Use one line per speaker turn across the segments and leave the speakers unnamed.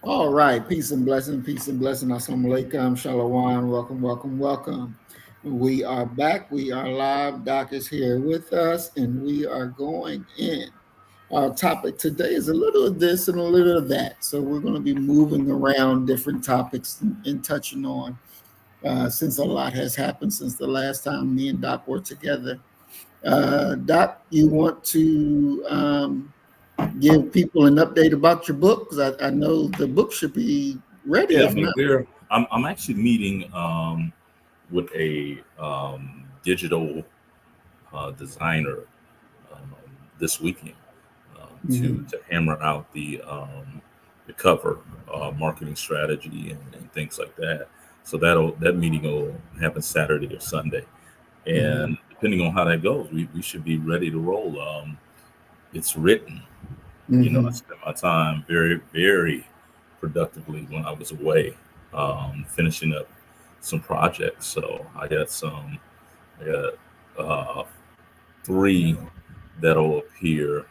All right, peace and blessing, assalamu alaikum, shalom, welcome. We are back, we are live. Doc is here with us, and we are going in. Our topic today is a little of this and a little of that. So we're going to be moving around different topics and touching on, since a lot has happened since the last time me and Doc were together. Doc, you want to give people an update about your book? Because I know the book should be ready,
Yeah,
if not.
I'm actually meeting with a digital designer this weekend to hammer out the cover, marketing strategy, and things like that. So that meeting will happen Saturday or Sunday, and depending on how that goes, we should be ready to roll. It's written. I spent my time very, very productively when I was away, finishing up some projects. So I got three that'll appear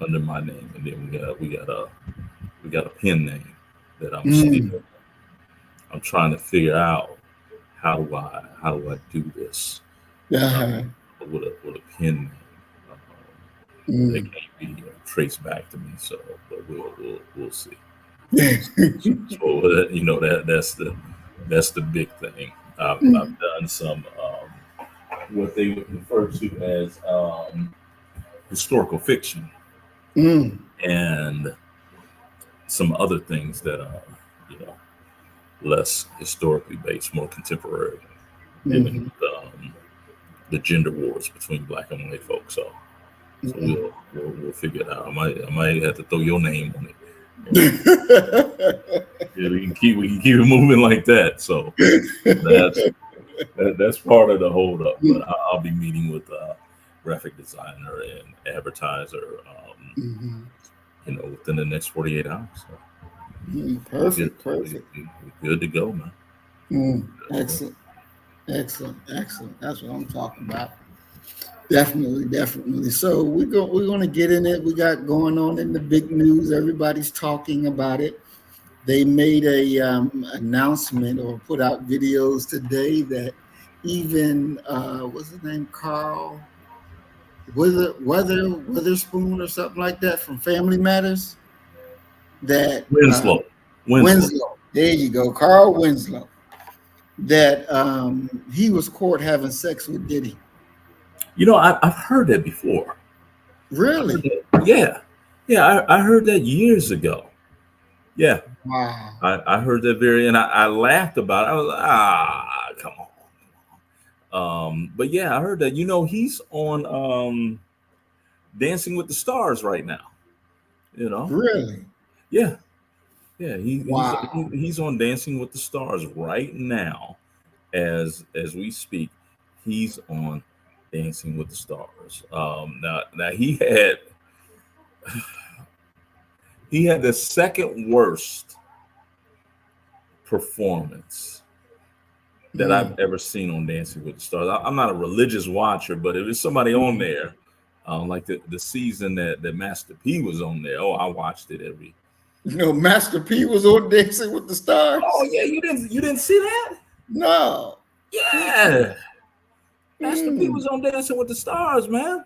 under my name, and then we got a pen name that I'm trying to figure out how do I do this with a pen name. They can't be traced back to me, so but we'll see. So that's the big thing. I've done some what they would refer to as historical fiction and some other things that are less historically based, more contemporary, dealing with the gender wars between black and white folks. So we'll figure it out. I might have to throw your name on it. Yeah, we can keep it moving like that. So that's part of the hold up. But I'll be meeting with a graphic designer and advertiser, within the next 48 hours. So
Perfect.
We're good to go, man.
Excellent. That's what I'm talking about. Definitely. So we're going to get in it. We got going on in the big news. Everybody's talking about it. They made a announcement or put out videos today that even what's his name, Carl Witherspoon or something like that from Family Matters. That
Winslow.
There you go, Carl Winslow. That he was caught having sex with Diddy.
I've heard that before.
Really?
Yeah. I heard that years ago. Yeah.
Wow.
I heard that and I laughed about it. I was like, come on. But yeah, I heard that. He's on Dancing with the Stars right now.
Really?
Yeah. He's on Dancing with the Stars right now, as we speak. He's on Dancing with the Stars. Now he had the second worst performance that I've ever seen on Dancing with the Stars. I'm not a religious watcher, but if there's somebody on there, like the season that Master P was on there, I watched it every.
Master P was on Dancing with the Stars.
Oh yeah, you didn't see that?
No.
Yeah. Master P was on Dancing with the Stars, man.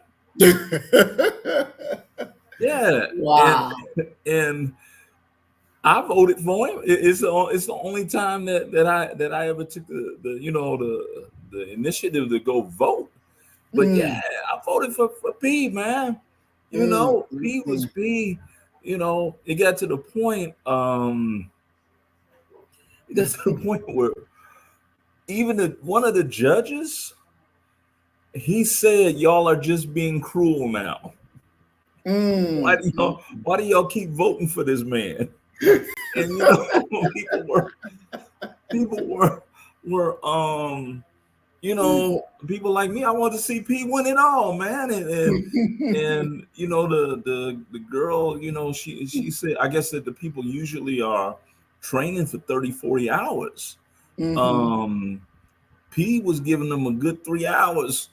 Yeah.
Wow.
And I voted for him. It's the only time that I ever took the initiative to go vote. But yeah, I voted for P, man. P was P. It got to the point. That's to the point where even one of the judges, he said, "Y'all are just being cruel now. Why do y'all keep voting for this man?" And people were people like me. I want to see P win it all, man. And the girl, she said, I guess that the people usually are training for 30, 40 hours. P was giving them a good 3 hours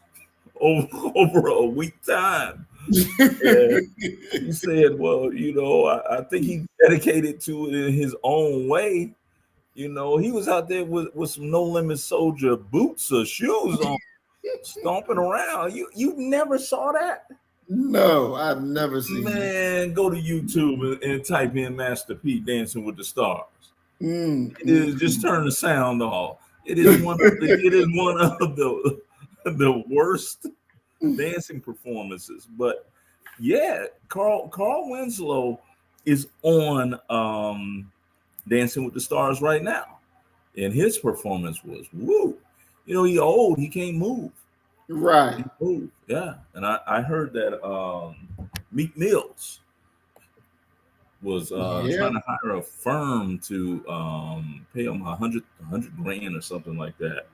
over a week time. And he said, well, I think he dedicated to it in his own way. He was out there with some No Limit Soldier boots or shoes on, stomping around. You never saw that?
No, I've never seen it.
Man, go to YouTube and type in Master P Dancing with the Stars. Just turn the sound off. It is one of the worst dancing performances. But yeah, Carl Winslow is on Dancing with the Stars right now, and his performance was woo. He old, he can't move.
Right.
Yeah. And I heard that Meek Mills was trying to hire a firm to pay him $100 grand or something like that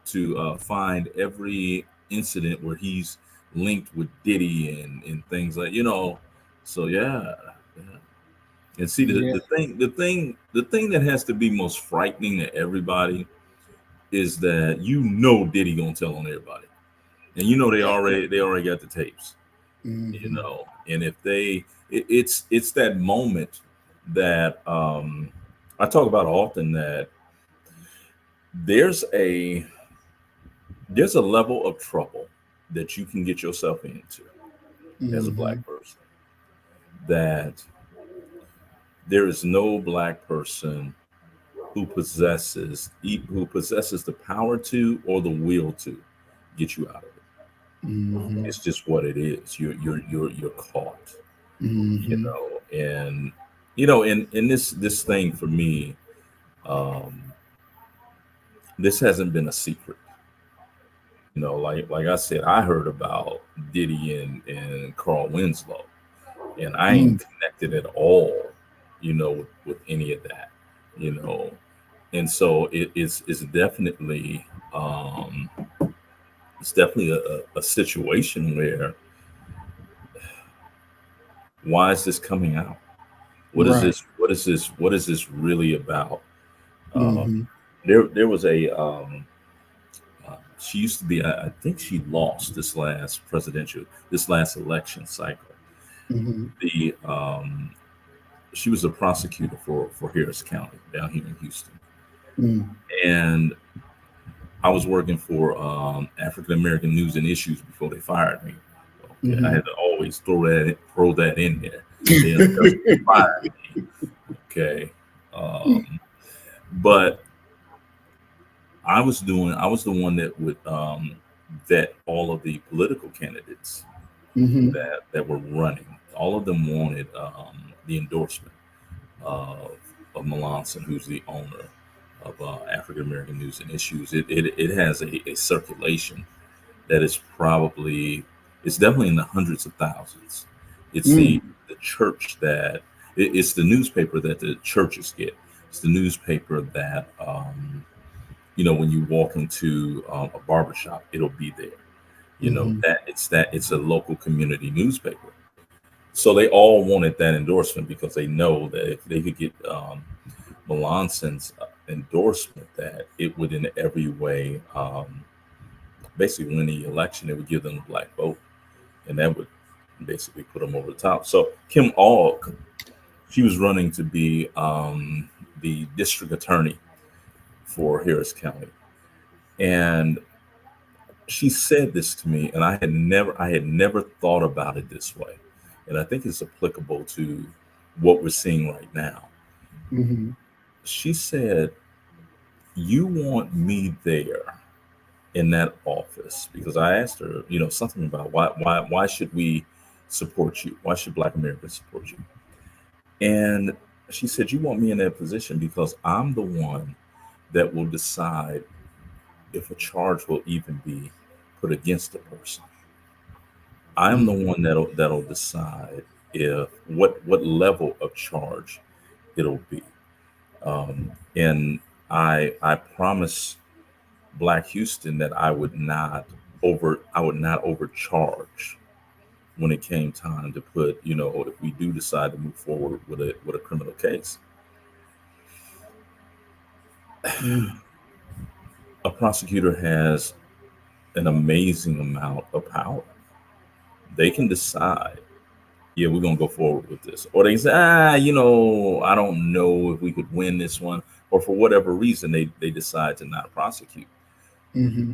to find every incident where he's linked with Diddy and things like, so yeah. And see, the thing that has to be most frightening to everybody is that Diddy gonna tell on everybody, and they already got the tapes, and if it's that moment that I talk about often, that there's a level of trouble that you can get yourself into as a Black person, that there is no Black person who possesses the power to or the will to get you out of it. It's just what it is. You're caught. And in this thing for me, this hasn't been a secret. Like I said, I heard about Diddy and Carl Winslow, and I ain't connected at all, with any of that, and so it's definitely a situation where, why is this coming out? What is this? What is this really about? There was a she used to be, I think she lost this last election cycle. She was a prosecutor for Harris County down here in Houston. And I was working for African American News and Issues before they fired me. Okay, I had to always throw that in there. They fired me. Okay, but I was the one that would vet all of the political candidates that were running. All of them wanted the endorsement of Melanson, who's the owner of African American News and Issues. It has a circulation that is it's definitely in the hundreds of thousands. It's the church that it's the newspaper that the churches get. It's the newspaper that when you walk into a barbershop, it'll be there. It's a local community newspaper. So they all wanted that endorsement because they know that if they could get Melanson's endorsement, that it would in every way basically win the election. It would give them the Black vote, and that would basically put them over the top. So Kim Aug, she was running to be the district attorney for Harris County, and she said this to me, and I had never thought about it this way, and I think it's applicable to what we're seeing right now. She said, "You want me there in that office," because I asked her, something about why should we support you? Why should Black Americans support you? And she said, "You want me in that position because I'm the one that will decide if a charge will even be put against the person. I'm the one that'll decide if what level of charge it'll be. And I promise Black Houston that I would not overcharge when it came time to put, if we do decide to move forward with a criminal case.
Mm.
A prosecutor has an amazing amount of power. They can decide, yeah, we're gonna go forward with this, or they say, I don't know if we could win this one, or for whatever reason they decide to not prosecute.
Mm-hmm.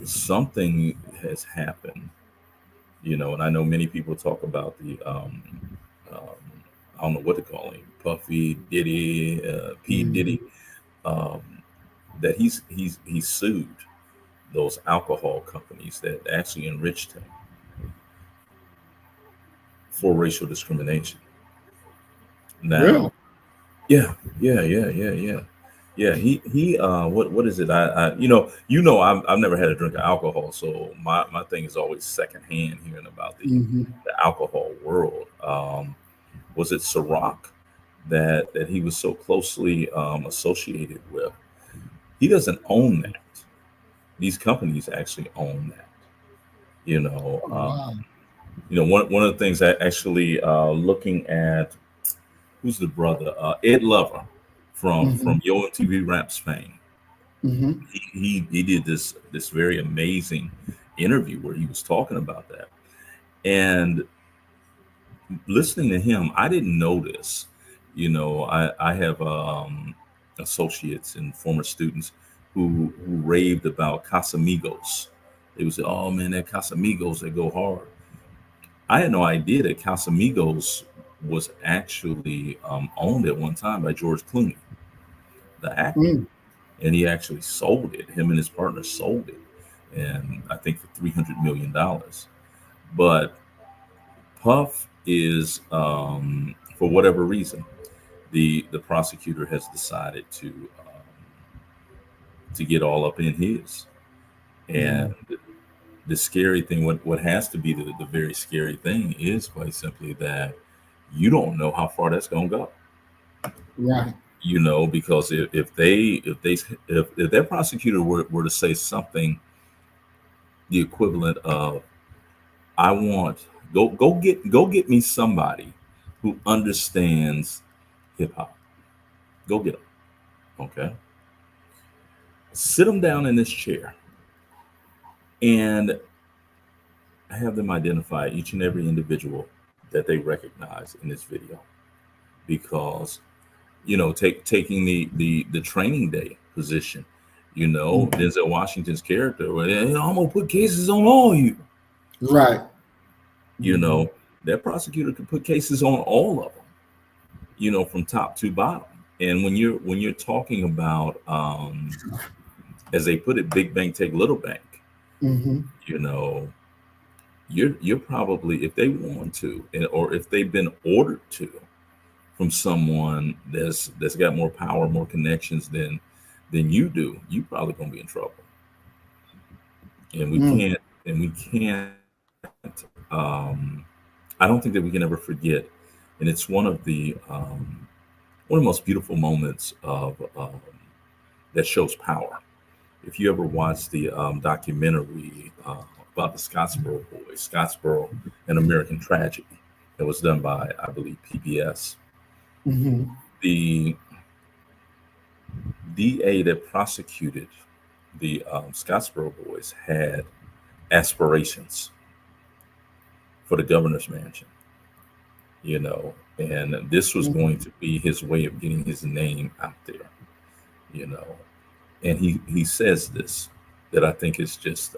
Something has happened, and I know many people talk about the I don't know what to call him, Puffy Diddy, P Diddy, um, that he sued those alcohol companies that actually enriched him for racial discrimination.
Really?
Now, yeah, yeah. He what is it? I've never had a drink of alcohol, so my thing is always secondhand hearing about
Mm-hmm.
the alcohol world. Was it Ciroc that he was so closely associated with? He doesn't own that. These companies actually own that. You know,
Oh,
um,
wow.
one of the things that actually looking at who's the brother Ed Lover
Mm-hmm.
from Yo MTV Raps fame.
Mm-hmm.
He did this very amazing interview where he was talking about that, and listening to him, I didn't know this. I have associates and former students who raved about Casamigos. They would say, "Oh man, that Casamigos, they go hard." I had no idea that Casamigos was actually owned at one time by George Clooney, the actor,
Mm.
and he actually sold it. Him and his partner sold it, and I think for $300 million. But Puff is, for whatever reason, the prosecutor has decided to get all up in his.
Mm.
And the scary thing, what has to be the very scary thing, is quite simply that you don't know how far that's going to go.
Right.
Because if that prosecutor were to say something the equivalent of, I want go get me somebody who understands hip hop. Go get them. Okay. Sit them down in this chair and have them identify each and every individual that they recognize in this video. Because, taking the training day position,
Mm.
Denzel Washington's character, well, I'm gonna put cases on all you.
Right.
You
Mm-hmm.
know, that prosecutor could put cases on all of them, from top to bottom. And when you're talking about, as they put it, big bank take little bank,
Mm-hmm.
you know, you're probably, if they want to, or if they've been ordered to from someone that's got more power, more connections than you do, you probably gonna be in trouble. And we
Mm.
can't and we can't. I don't think that we can ever forget, and it's one of the most beautiful moments of that shows power. If you ever watched the documentary about the Scottsboro Boys, Scottsboro, an American Tragedy, that was done by, I believe, PBS,
Mm-hmm.
the DA that prosecuted the Scottsboro Boys had aspirations for the governor's mansion, and this was
Mm.
going to be his way of getting his name out there, you know. And he says this that I think is just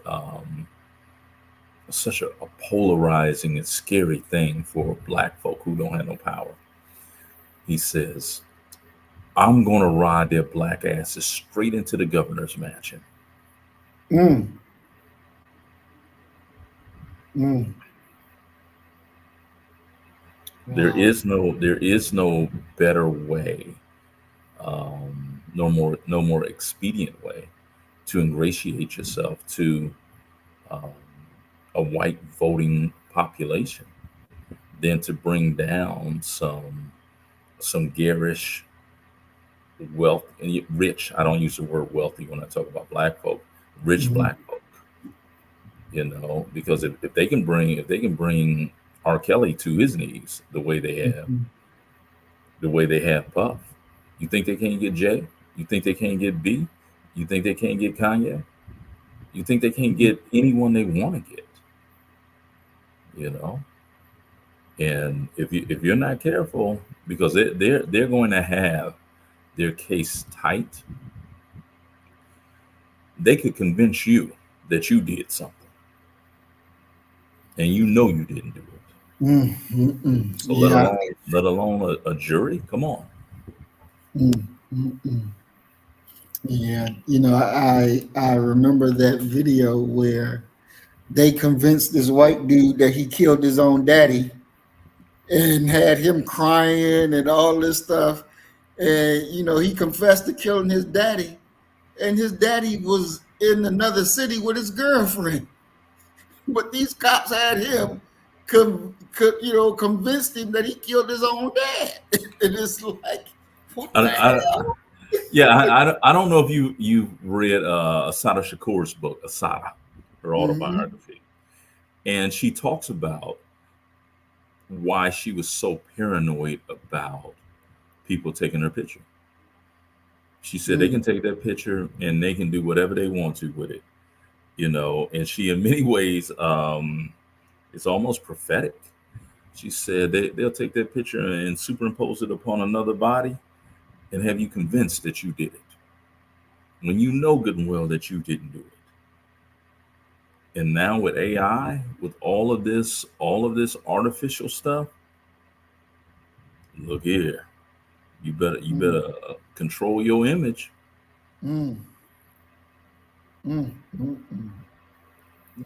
such a polarizing and scary thing for Black folk who don't have no power. He says, "I'm going to ride their black asses straight into the governor's mansion."
Mm. Mm.
There
Wow.
is no better way no more expedient way to ingratiate yourself to um, a white voting population than to bring down some garish wealth and rich. I don't use the word wealthy when I talk about black folk, rich
Mhm.
black folk, because if they can bring R. Kelly to his knees
Mhm.
the way they have Puff, you think they can't get Jay? You think they can't get B? You think they can't get Kanye? You think they can't
Mhm.
get anyone they want to get? You know, and if you're not careful, because they're going to have their case tight, they could convince you that you did something, and you didn't do it.
Mm, mm, mm.
So
Yeah.
let alone a jury. Come on.
Mm, mm, mm. Yeah. I remember that video where they convinced this white dude that he killed his own daddy and had him crying and all this stuff. And he confessed to killing his daddy, and his daddy was in another city with his girlfriend. But these cops had him convinced him that he killed his own dad. And it's like, what
I,
the
I,
hell?
yeah, I don't know if you read Asada Shakur's book, Asada, her
Hmm.
autobiography, and she talks about why she was so paranoid about people taking her picture. She said they
Mm,
can take that picture and they can do whatever they want to with it, And she, in many ways, it's almost prophetic. She said they'll take that picture and superimpose it upon another body and have you convinced that you did it when you know good and well that you didn't do it. And now with AI, with all of this artificial stuff, look here, you
mm,
better control your image.
mm, mm, mm, mm.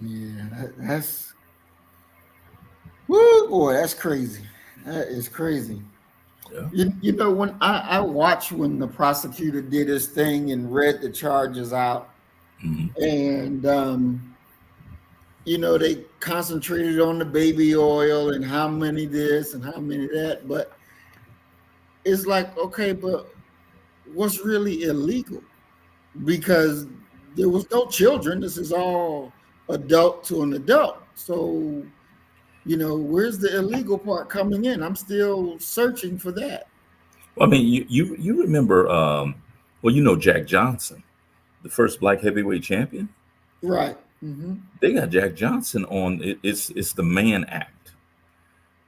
Yeah, that's woo boy, that's crazy. That is crazy.
Yeah.
When I watched when the prosecutor did his thing and read the charges out,
Hmm.
and they concentrated on the baby oil and how many this and how many that, but it's like, okay, but what's really illegal? Because there was no children. This is all adult to an adult. So, where's the illegal part coming in? I'm still searching for that.
Well, I mean, you remember, well, Jack Johnson, the first black heavyweight champion.
Right. Hmm.
They got Jack Johnson on it. It's the Mann Act.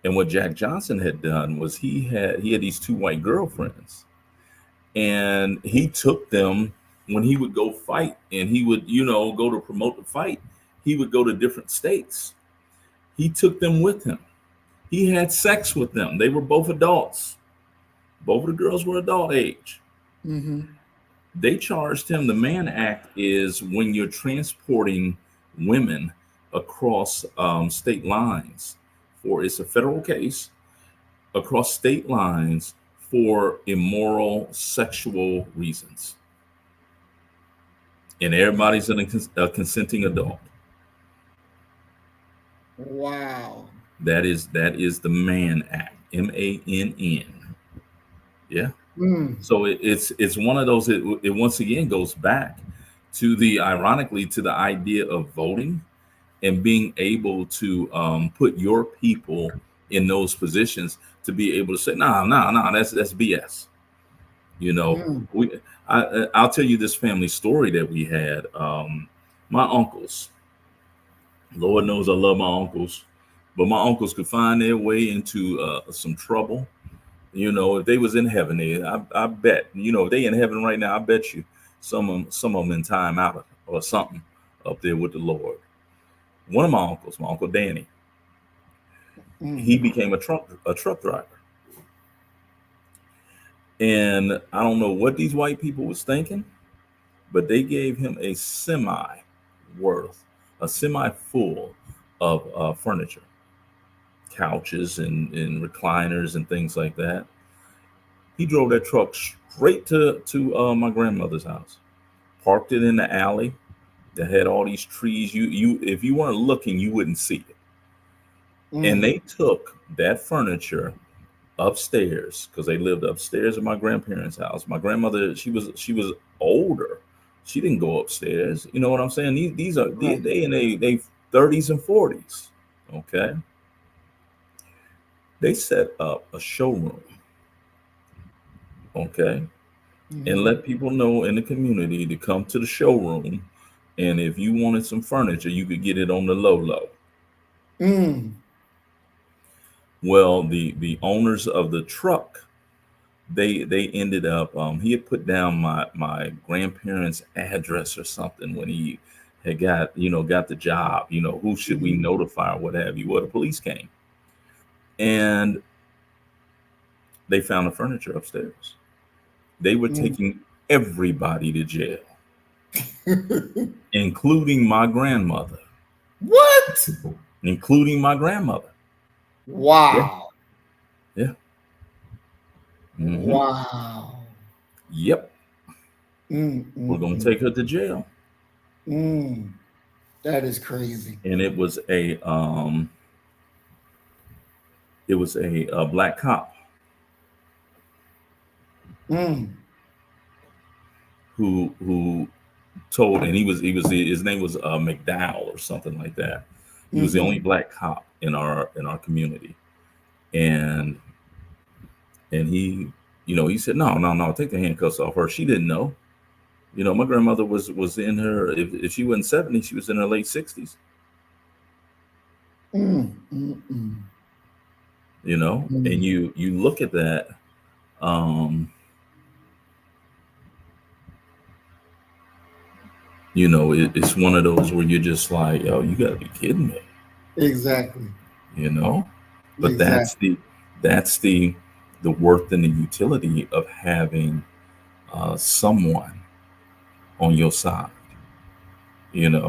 And what Jack Johnson had done was he had these two white girlfriends, and he took them when he would go fight, and he would go to promote the fight. He would go to different states. He took them with him. He had sex with them. They were both adults. Both of the girls were adult age.
Hmm.
They charged him. The Mann Act is when you're transporting women across state lines it's a federal case across state lines for immoral sexual reasons, and everybody's a consenting adult.
Wow.
That is the Mann Act, Mann. Yeah.
Mm.
So it's one of those. It once again goes back to the ironically to the idea of voting and being able to put your people in those positions to be able to say, nah, that's BS. You know,
Mm.
I'll tell you this family story that we had. My uncles, Lord knows I love my uncles, but my uncles could find their way into some trouble. If they was in heaven, I bet, if they in heaven right now, I bet you some of them in time out or something up there with the Lord. One of my uncle Danny, he
Mm.
became a truck driver. And I don't know what these white people was thinking, but they gave him worth, a semi full of furniture, couches and recliners and things like that. He drove that truck straight to my grandmother's house. Parked it in the alley that had all these trees. You if you weren't looking, you wouldn't see it. And they took that furniture upstairs because they lived upstairs at my grandparents' house. My grandmother, she was older. She didn't go upstairs. You know what I'm saying? These are
Right.
they in they 30s and 40s. Okay. They set up a showroom. Okay. And let people know in the community to come to the showroom. And if you wanted some furniture, you could get it on the low.
Mm.
Well, the owners of the truck, they ended up he had put down my grandparents' address or something when he had got the job. Who should we notify or what have you? Well, the police came and they found the furniture upstairs. They were taking everybody to jail, including my grandmother.
What?
Including my grandmother.
Wow.
Yeah.
Wow.
Yep. We're gonna take her to jail.
That is crazy.
And it was a black cop who told, and his name was McDowell or something like that. He was the only black cop in our community, and he he said no, take the handcuffs off her. She didn't know. My grandmother was in her, if she wasn't 70, she was in her late 60s. And you look at that, it's one of those where you're just like, yo, you gotta be kidding me.
Exactly.
But exactly. that's the worth and the utility of having someone on your side, and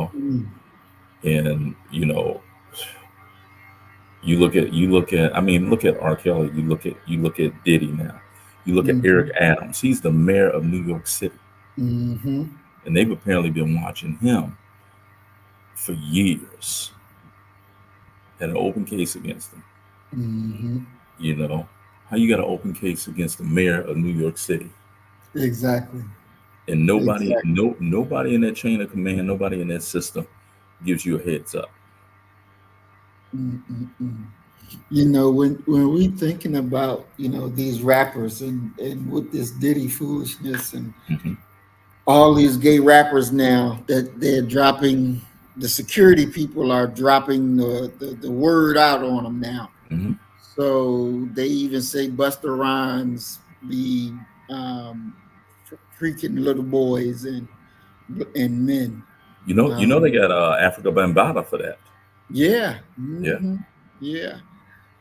you look at, I mean, look at R. Kelly, you look at Diddy now, you look at Eric Adams. He's the mayor of New York City, and they've apparently been watching him for years. Had an open case against him. How you got an open case against the mayor of New York City?
Exactly.
And nobody in that chain of command, nobody in that system gives you a heads up.
When we thinking about these rappers and with this Diddy foolishness and all these gay rappers now that they're dropping, the security people are dropping the word out on them now. So they even say Busta Rhymes be freaking little boys and men.
They got Africa Bambaataa for that.
Yeah. Yeah.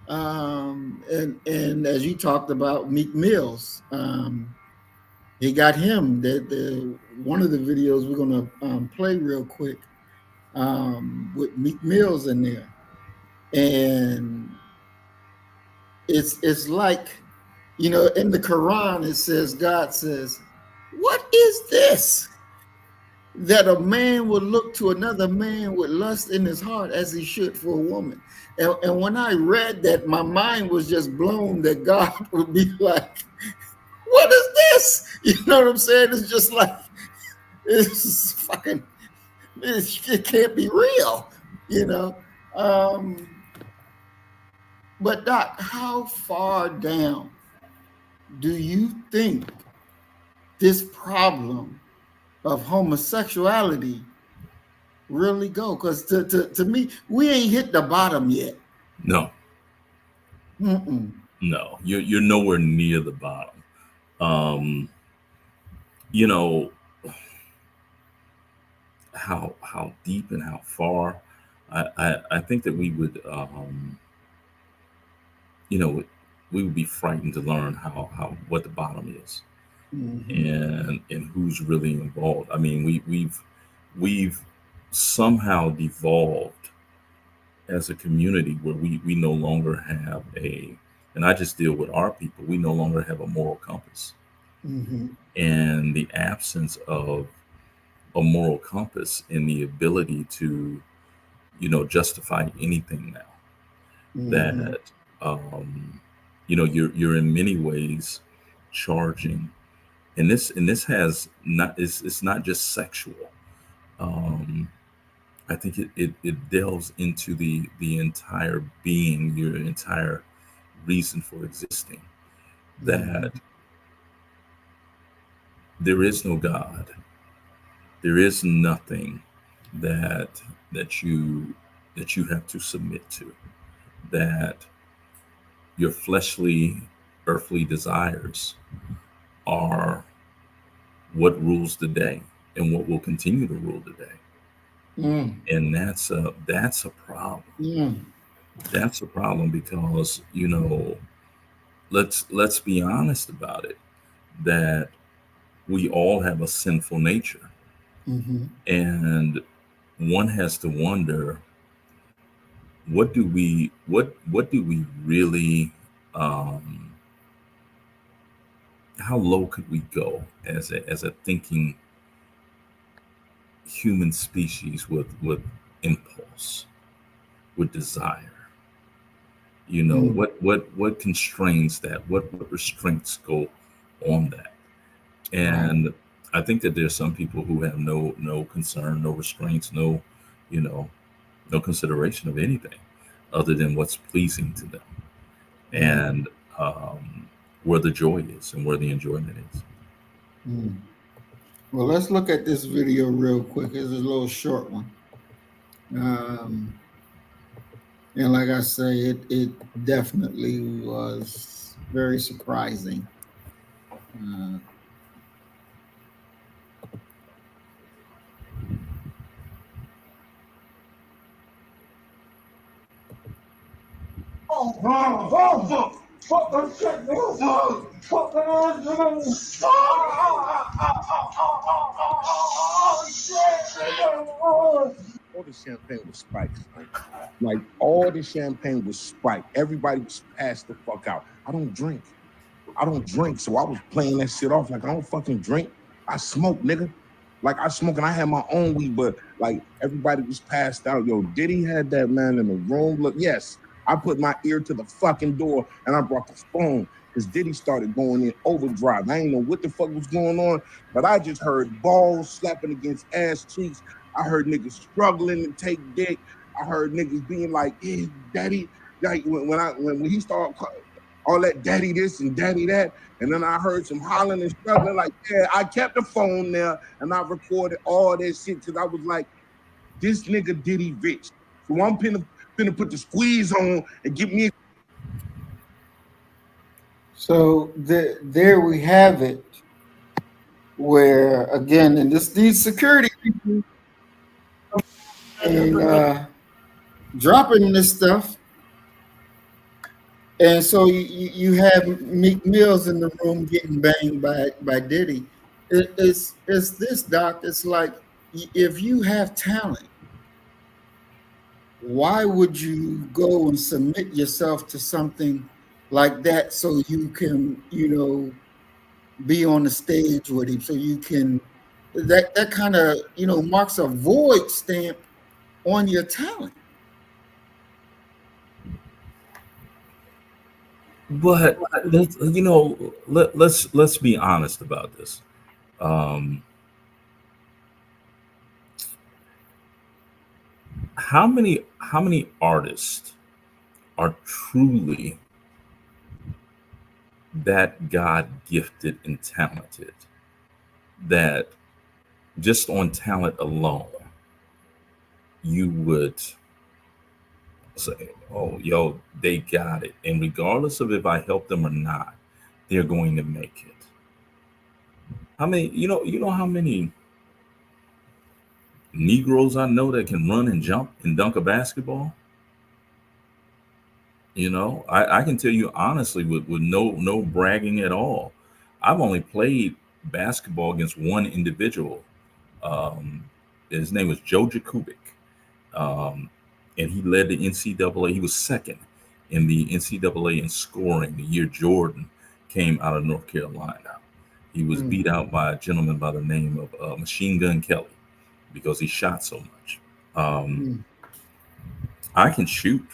And as you talked about Meek Mills, he got him the one of the videos we're gonna play real quick with Meek Mills in there, and it's like in the Quran it says, God says, what is this? That a man would look to another man with lust in his heart as he should for a woman. And when I read that, my mind was just blown that God would be like, what is this? You know what I'm saying? It's just like, it's fucking, it can't be real, But Doc, how far down do you think this problem of homosexuality really go? Because to me, we ain't hit the bottom yet.
No. No, you're nowhere near the bottom. How deep and how far, I think that we would we would be frightened to learn how what the bottom is. And who's really involved. I mean, we've somehow devolved as a community where we no longer have and I just deal with our people, we no longer have a moral compass. and the absence of a moral compass and the ability to, justify anything now. That you're in many ways charging, and this has not it's not just sexual. I think it delves into the entire being, your entire reason for existing. That there is no God. There is nothing that you have to submit to. That your fleshly, earthly desires are what rules the day and what will continue to rule the day. And that's a problem. That's a problem because let's be honest about it, that we all have a sinful nature. And one has to wonder, what do we really, how low could we go as a thinking human species with impulse, with desire? What constrains that? What restraints go on that? And I think that there's some people who have no concern, no restraints, no consideration of anything other than what's pleasing to them, and where the joy is and where the enjoyment is.
Well, let's look at this video real quick. It's a little short one. And like I say, it definitely was very surprising.
All the champagne was spiked. Like, all the champagne was spiked. Everybody was passed the fuck out. I don't drink. So I was playing that shit off like, I don't fucking drink. I smoke, nigga. Like, I smoke and I had my own weed, but like, everybody was passed out. Yo, Diddy had that man in the room. Look, yes, I put my ear to the fucking door and I brought the phone because Diddy started going in overdrive. I ain't know what the fuck was going on, but I just heard balls slapping against ass cheeks. I heard niggas struggling to take dick. I heard niggas being like, "Yeah, daddy." Like when he started all that daddy this and daddy that, and then I heard some hollering and struggling. Like, yeah, I kept the phone there and I recorded all that shit because I was like, this nigga Diddy rich. So I'm finna put the squeeze on and get me.
So there we have it. Where again, and these security people and dropping this stuff, and so you have Meek Mills in the room getting banged by Diddy. It's this, Doc. It's like, if you have talent, why would you go and submit yourself to something like that so you can be on the stage with him, so you can that kind of marks a void stamp on your talent.
But let's be honest about this. How many artists are truly that God gifted and talented, that just on talent alone you would say, oh, yo, they got it, and regardless of if I help them or not, they're going to make it? How many, you know how many Negroes I know that can run and jump and dunk a basketball? I can tell you honestly, with no bragging at all, I've only played basketball against one individual. His name was Joe Jakubik, and he led the NCAA. He was second in the NCAA in scoring the year Jordan came out of North Carolina. He was beat out by a gentleman by the name of Machine Gun Kelly because he shot so much. I can shoot.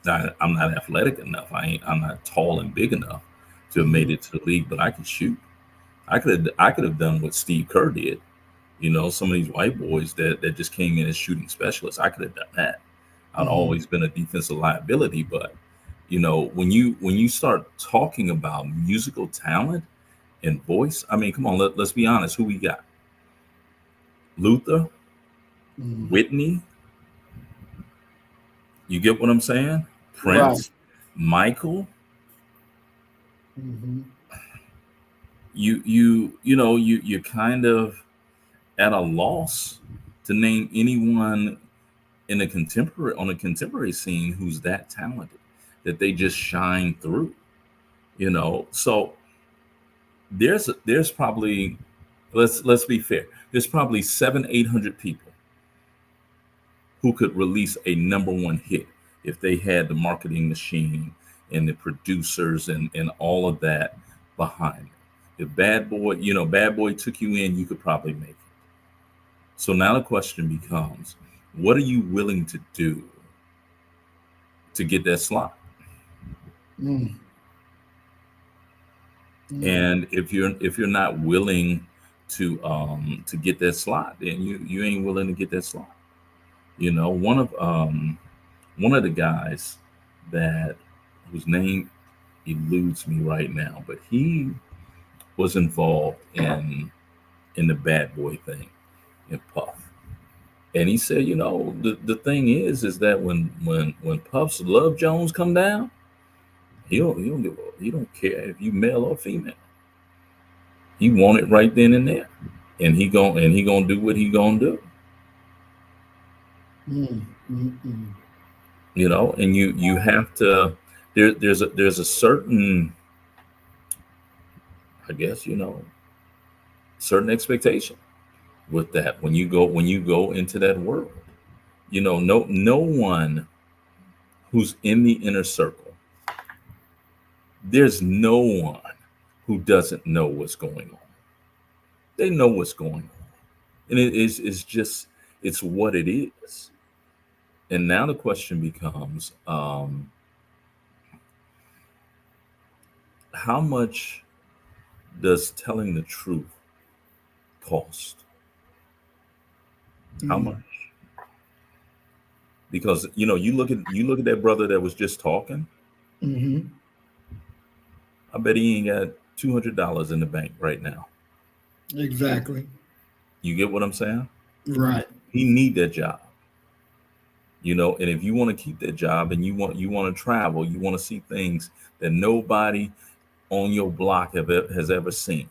I'm not athletic enough. I'm not tall and big enough to have made it to the league, but I can shoot. I could have done what Steve Kerr did. You know, some of these white boys that just came in as shooting specialists. I could have done that. I'd always been a defensive liability, but you know, when you start talking about musical talent and voice, I mean, come on, let's be honest. Who we got? Luther, Whitney. You get what I'm saying? Prince, right. Michael. You're kind of at a loss to name anyone on a contemporary scene who's that talented, that they just shine through. You know, so there's probably, let's be fair, there's probably 700-800 people who could release a #1 hit if they had the marketing machine and the producers and all of that behind it. If Bad Boy took you in, you could probably make it. So now the question becomes, what are you willing to do to get that slot? And if you're not willing to get that slot, then you ain't willing to get that slot. You know, one of the guys whose name eludes me right now, but he was involved in the Bad Boy thing in Puff. And he said, you know, the thing is that when Puff's Love Jones come down, he don't care if you male or female. He want it right then and there, and he gonna do what he gonna do. You know, and you have to. There's a certain, I guess, you know, certain expectation with that when you go into that world. You know, no one who's in the inner circle, there's no one who doesn't know what's going on. They know what's going on, and it's what it is. And now the question becomes, how much does telling the truth cost? How much? Because you know, you look at that brother that was just talking. I bet he ain't got $200 in the bank right now.
Exactly.
You get what I'm saying?
Right.
He need that job. You know, and if you want to keep that job and you want to travel, you want to see things that nobody on your block has ever seen.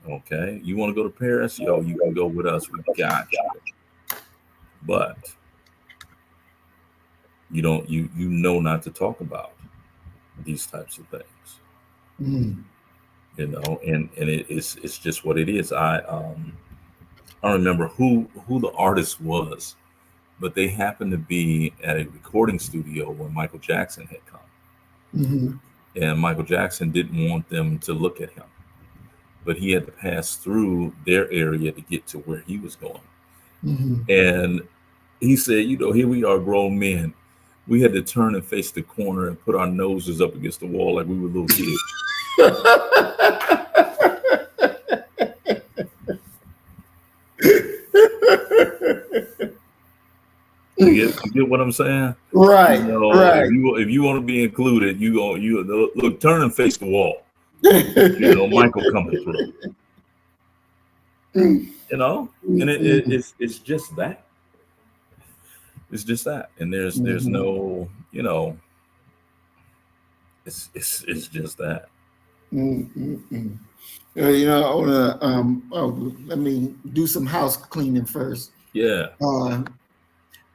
Okay, you want to go to Paris? Yo, you can go with us. We got you. But you know not to talk about these types of things. You know, and it's just what it is. I don't remember who the artist was, but they happened to be at a recording studio when Michael Jackson had come. And Michael Jackson didn't want them to look at him, but he had to pass through their area to get to where he was going. And he said, you know, here we are, grown men. We had to turn and face the corner and put our noses up against the wall like we were little kids. You get what I'm saying?
Right.
You know,
right.
If you want to be included, you look, turn and face the wall. You know, Michael coming through. You know, and it's just that. It's just that, and there's no, you know, it's just that.
You know, I wanna let me do some house cleaning first.
Yeah.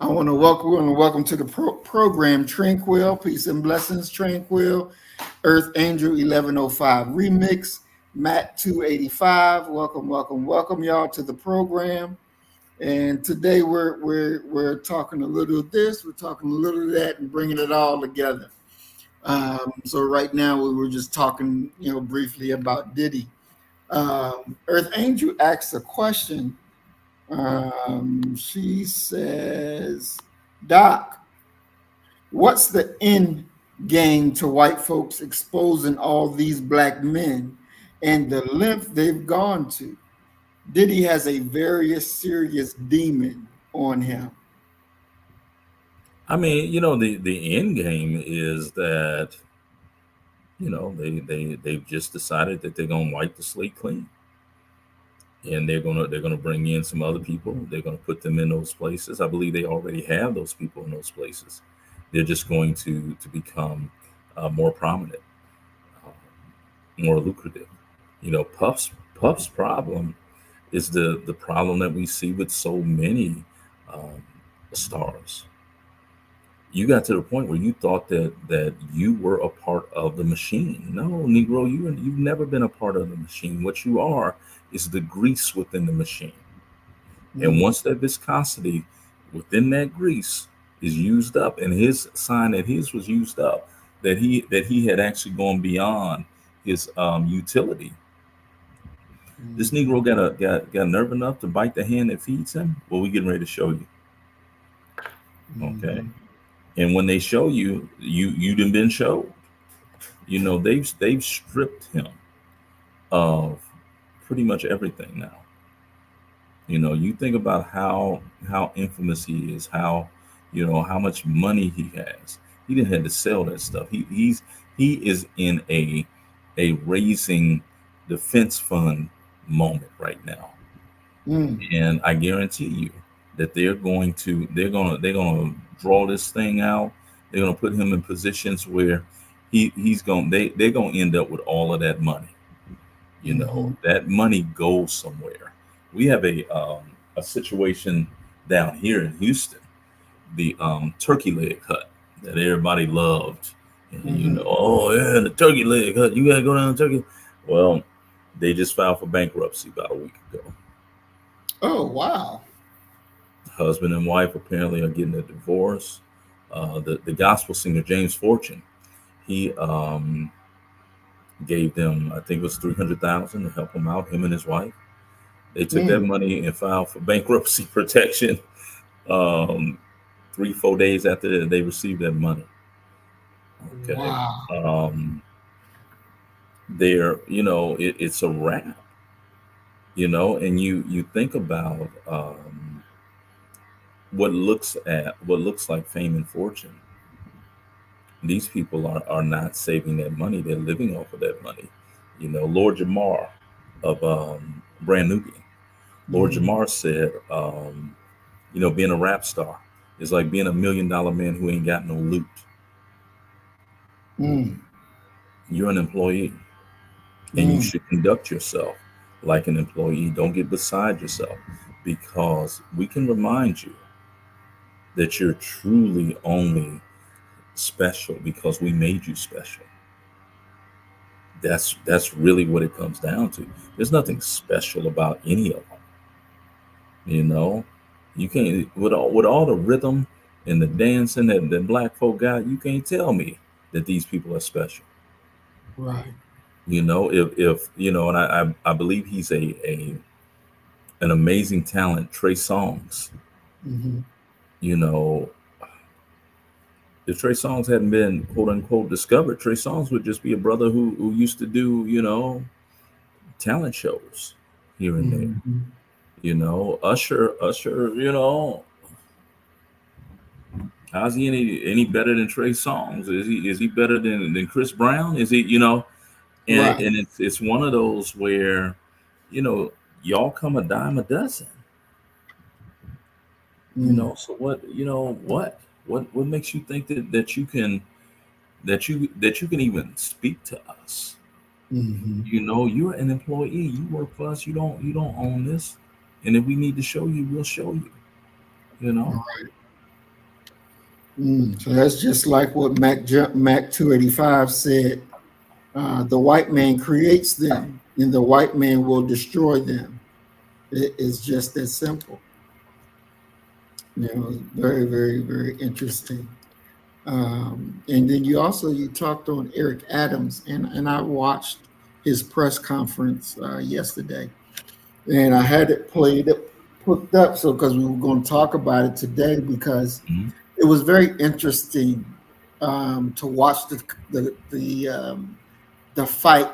I want to welcome to the program Tranquil, peace and blessings, Tranquil, Earth Angel 1105 remix, Matt 285. Welcome y'all to the program. And today we're talking a little of this, we're talking a little of that, and bringing it all together. So right now we were just talking, you know, briefly about Diddy. Earth Angel asks a question. She says, Doc, what's the end game to white folks exposing all these black men and the length they've gone to? Diddy has a very serious demon on him.
I mean, the end game is that, they've just decided that they're gonna wipe the slate clean. And they're gonna bring in some other people. They're gonna put them in those places. I believe they already have those people in those places. They're just going to become more prominent, more lucrative. Puff's problem is the problem that we see with so many stars. You got to the point where you thought that you were a part of the machine. No, Negro, you've never been a part of the machine. What you are is the grease within the machine. And once that viscosity within that grease is used up, and his sign that his was used up, that he had actually gone beyond his utility. This Negro got nerve enough to bite the hand that feeds him. Well, we getting ready to show you. Okay. And when they show you, you done been showed. They've stripped him of pretty much everything now. You think about how infamous he is, how much money he has. He didn't have to sell that stuff. He is in a raising defense fund moment right now. And I guarantee you that they're gonna draw this thing out. They're gonna put him in positions where they're gonna end up with all of that money. That money goes somewhere. We have a situation down here in Houston, the turkey leg hut that everybody loved. And, oh yeah, the turkey leg hut. You gotta go down to Turkey. Well, they just filed for bankruptcy about a week ago.
Oh wow.
Husband and wife apparently are getting a divorce. The gospel singer James Fortune, he gave them, I think it was $300,000 to help him out, him and his wife. They took that money and filed for bankruptcy protection 3-4 days after they received that money. Okay.
Wow.
It's a wrap. And you think about what looks like fame and fortune. These people are not saving that money. They're living off of that money. Lord Jamar of Brand Nubian. Lord Jamar said, being a rap star is like being $1 million man who ain't got no loot. You're an employee, and you should conduct yourself like an employee. Don't get beside yourself, because we can remind you that you're truly only special because we made you special. That's really what it comes down to. There's nothing special about any of them. You can't, with all the rhythm and the dancing that black folk got, you can't tell me that these people are special.
Right.
If and I believe he's an amazing talent, Trey Songz. If Trey Songz hadn't been quote unquote discovered, Trey Songz would just be a brother who used to do talent shows here and there. Usher, how's he any better than Trey Songz? Is he better than Chris Brown? Is he, and it's one of those where, y'all come a dime a dozen. So what makes you think that you can even speak to us? You're an employee. You work for us. You don't own this. And if we need to show you, we'll show you.
Right. So that's just like what Mac 285 said. The white man creates them, and the white man will destroy them. It's just that simple. Very, very, very interesting. And then you talked on Eric Adams, and I watched his press conference yesterday, and I had it put up so because we were going to talk about it today because
Mhm.
it was very interesting to watch the fight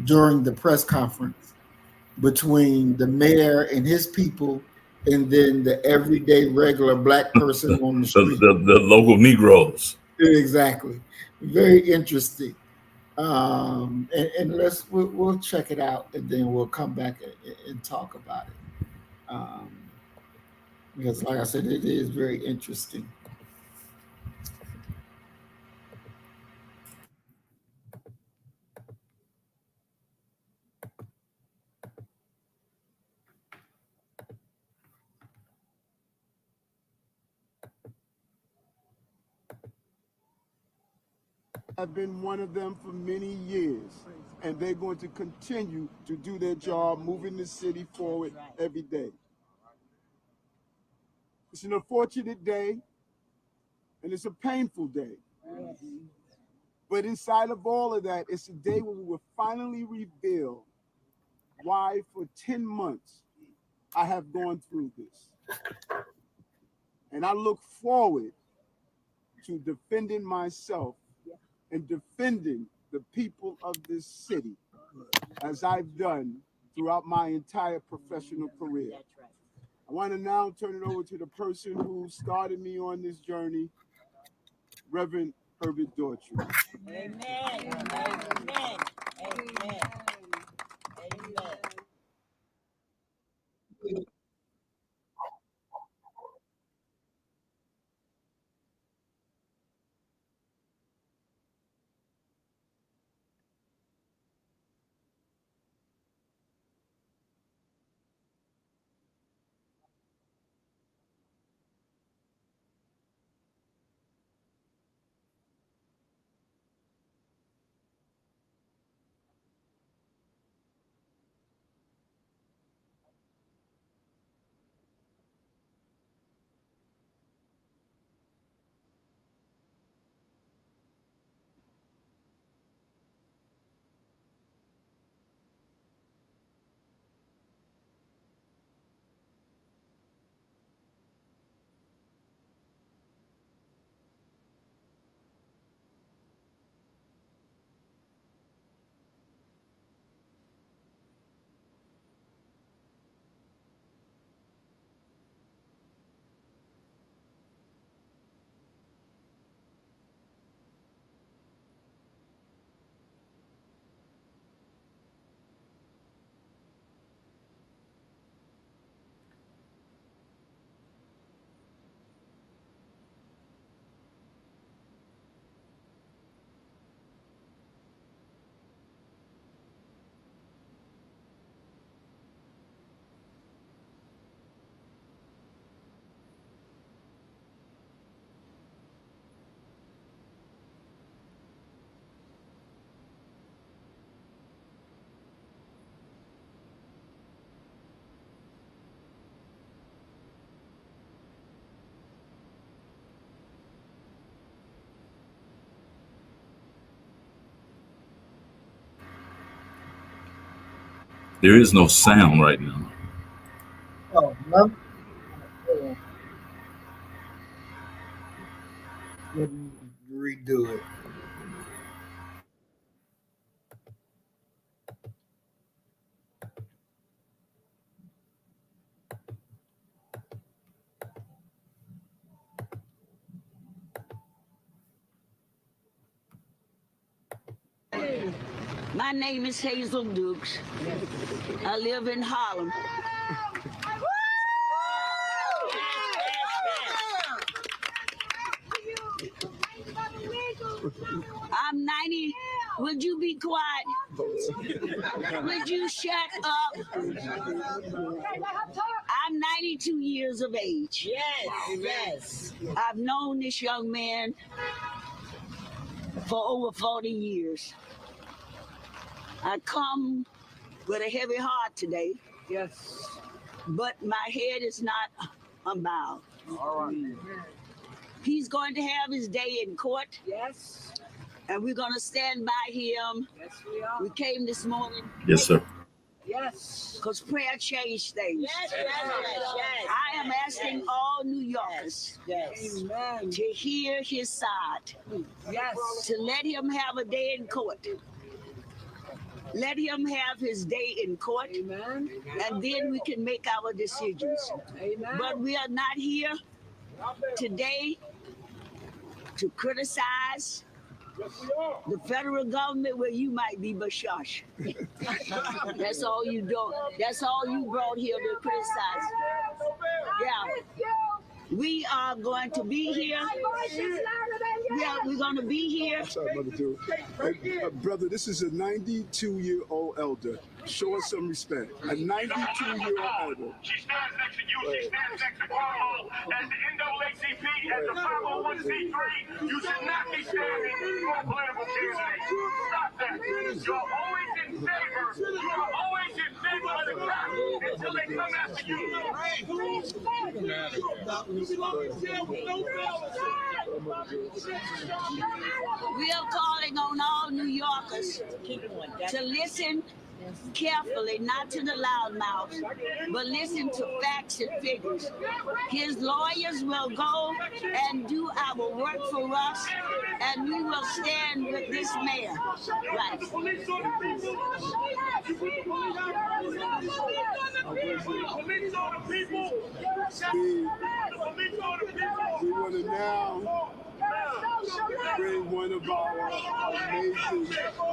during the press conference between the mayor and his people, and then the everyday regular black person on the street.
The local Negroes.
Exactly, very interesting. And we'll check it out, and then we'll come back and talk about it. Because, like I said, it is very interesting.
Have been one of them for many years, and they're going to continue to do their job, moving the city forward every day. It's an unfortunate day, and it's a painful day. But inside of all of that, it's a day when we will finally reveal why for 10 months I have gone through this. And I look forward to defending myself and defending the people of this city as I've done throughout my entire professional career. I want to now turn it over to the person who started me on this journey, Reverend Herbert Daughtry.
Amen. Amen. Amen. Amen.
There is no sound right now.
Oh, no. Let me redo it.
My name is Hazel Dukes. I live in Harlem. I'm 90. Would you be quiet? Would you shut up? I'm 92 years of age. Yes, yes. I've known this young man for over 40 years. I come with a heavy heart today. Yes. But my head is not unbowed. All right. He's going to have his day in court. Yes. And we're going to stand by him. Yes, we are. We came this morning.
Yes, sir.
Yes. Because prayer changed things. Yes, yes, yes. I am asking all New Yorkers Amen. To hear his side. Yes. To let him have a day in court. Let him have his day in court. Amen. And then we can make our decisions. Amen. But we are not here today to criticize the federal government where you might be Bashash. That's all you do. That's all you brought here to criticize. Yeah. We are going to be here. Yeah, we're going to be here.
Sorry, Brother Drew. Hey, brother, this is a 92-year-old elder. Show us some respect. A 92-year-old elder.
She stands next to you. She stands next to Cuomo. As the NAACP, as the 501c3, you should not be standing for a political candidate. Stop that. You're always in favor. You are always in favor of the crowd until they come after you.
We are calling on all New Yorkers to listen carefully, not to the loudmouths, but listen to facts and figures. His lawyers will go and do our work for us, and we will stand with this mayor. Right.
We want to now bring one of our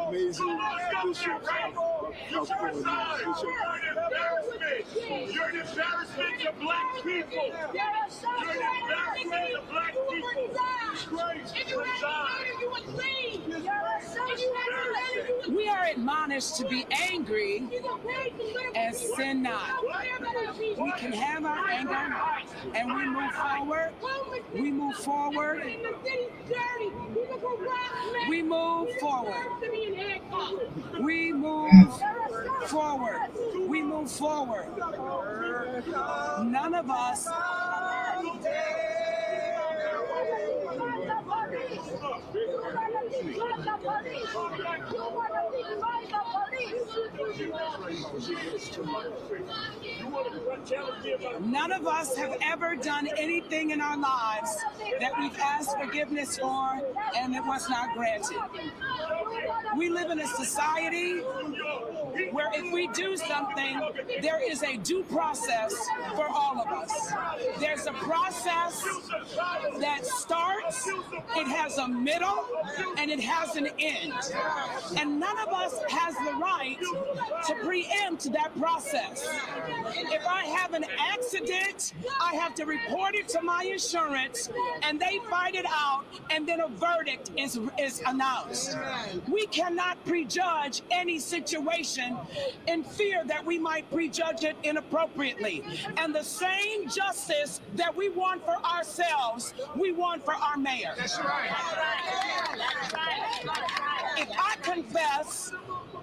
amazing bishops of Florida.
You're an embarrassment to black people. You're an embarrassment to black people.
We are admonished to be angry and sin not. We can have our anger and we move forward. We move forward. We move forward. We move forward. We move forward. None of us. None of us have ever done anything in our lives that we've asked forgiveness for and it was not granted. We live in a society where if we do something, there is a due process for all of us. There's a process that starts, it has a middle, and it has an end. And none of us has the right to preempt that process. If I have an accident, I have to report it to my insurance, and they fight it out, and then a verdict is announced. We cannot prejudge any situation in fear that we might prejudge it inappropriately. And the same justice that we want for ourselves, we want for our mayor. That's right. If I confess,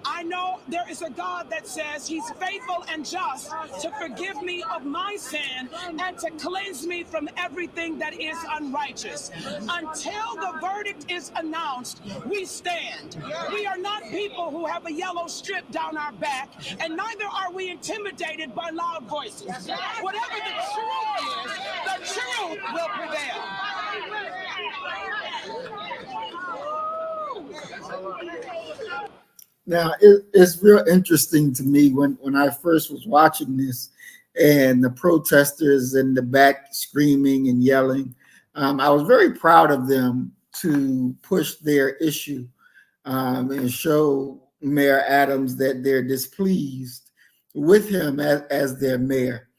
I know there is a God that says he's faithful and just to forgive me of my sin and to cleanse me from everything that is unrighteous. Until the verdict is announced, we stand. We are not people who have a yellow strip down our back, and neither are we intimidated by loud voices. Whatever the truth is, the truth will prevail.
Now, it's real interesting to me when I first was watching this and the protesters in the back screaming and yelling. I was very proud of them to push their issue and show Mayor Adams that they're displeased with him as their mayor.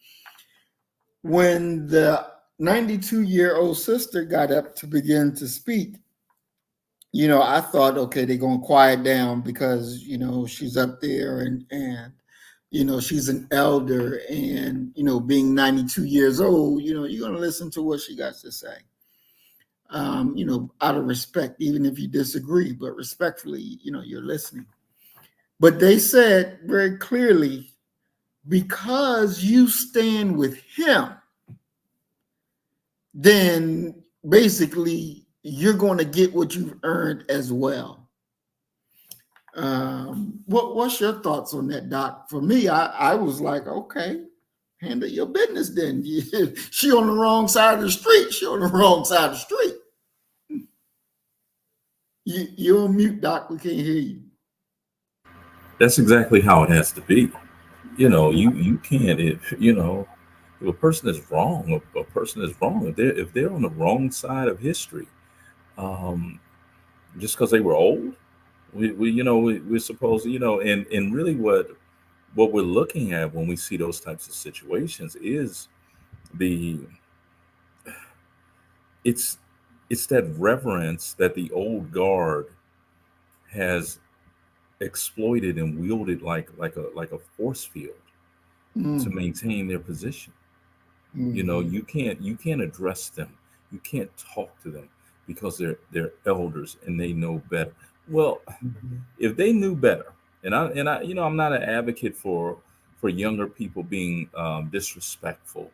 When the 92-year-old sister got up to begin to speak, you know, I thought, okay, they're going to quiet down because, you know, she's up there and, you know, she's an elder and, you know, being 92 years old, you know, you're going to listen to what she got to say, you know, out of respect, even if you disagree, but respectfully, you know, you're listening. But they said very clearly, because you stand with him, then basically you're going to get what you've earned as well. What's your thoughts on that, Doc? For me, I was like, okay, handle your business then. She on the wrong side of the street. She on the wrong side of the street. You're on mute, Doc. We can't hear you.
That's exactly how it has to be. You can't, if a person is wrong, a person is wrong. If they're on the wrong side of history, just because they were old, we're supposed to, and really what we're looking at when we see those types of situations is it's that reverence that the old guard has exploited and wielded like a force field to maintain their position. You can't address them, you can't talk to them because they're elders and they know better. Well, if they knew better, and I I'm not an advocate for younger people being disrespectful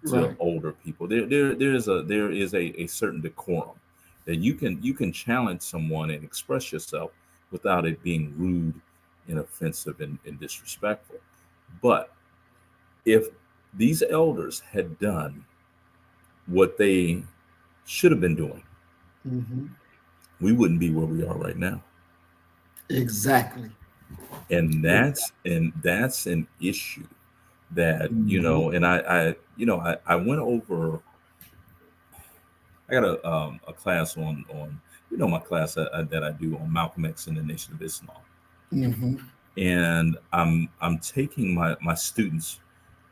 to
Right.
older people. There is a certain decorum that you can challenge someone and express yourself without it being rude and offensive and disrespectful. But if these elders had done what they should have been doing, we wouldn't be where we are right now.
Exactly.
And that's an issue that, and I went over. I got a class on my class that I do on Malcolm X and the Nation of Islam. And I'm taking my students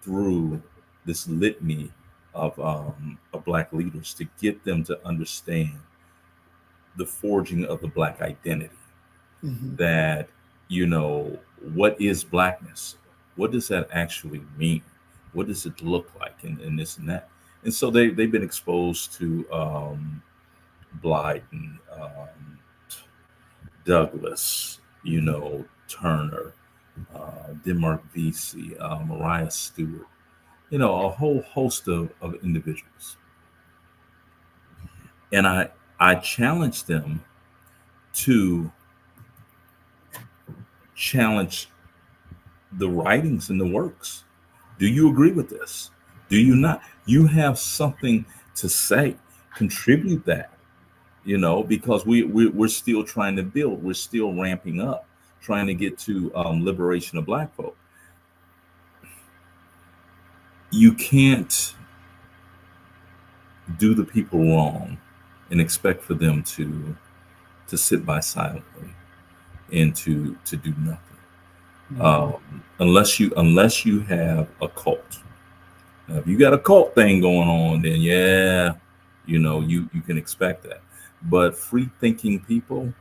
through this litany of Black leaders to get them to understand the forging of the Black identity. That, what is Blackness? What does that actually mean? What does it look like? And this and that. And so they've been exposed to Blyden, Douglass, Turner, Denmark Vesey, Mariah Stewart, a whole host of individuals. And I challenged them to challenge the writings and the works. Do you agree with this? Do you not? You have something to say. Contribute that, because we're still trying to build. We're still ramping up, trying to get to liberation of Black folk. You can't do the people wrong and expect for them to sit by silently and to do nothing. Unless you have a cult. Now, if you got a cult thing going on, then you can expect that. But free thinking people,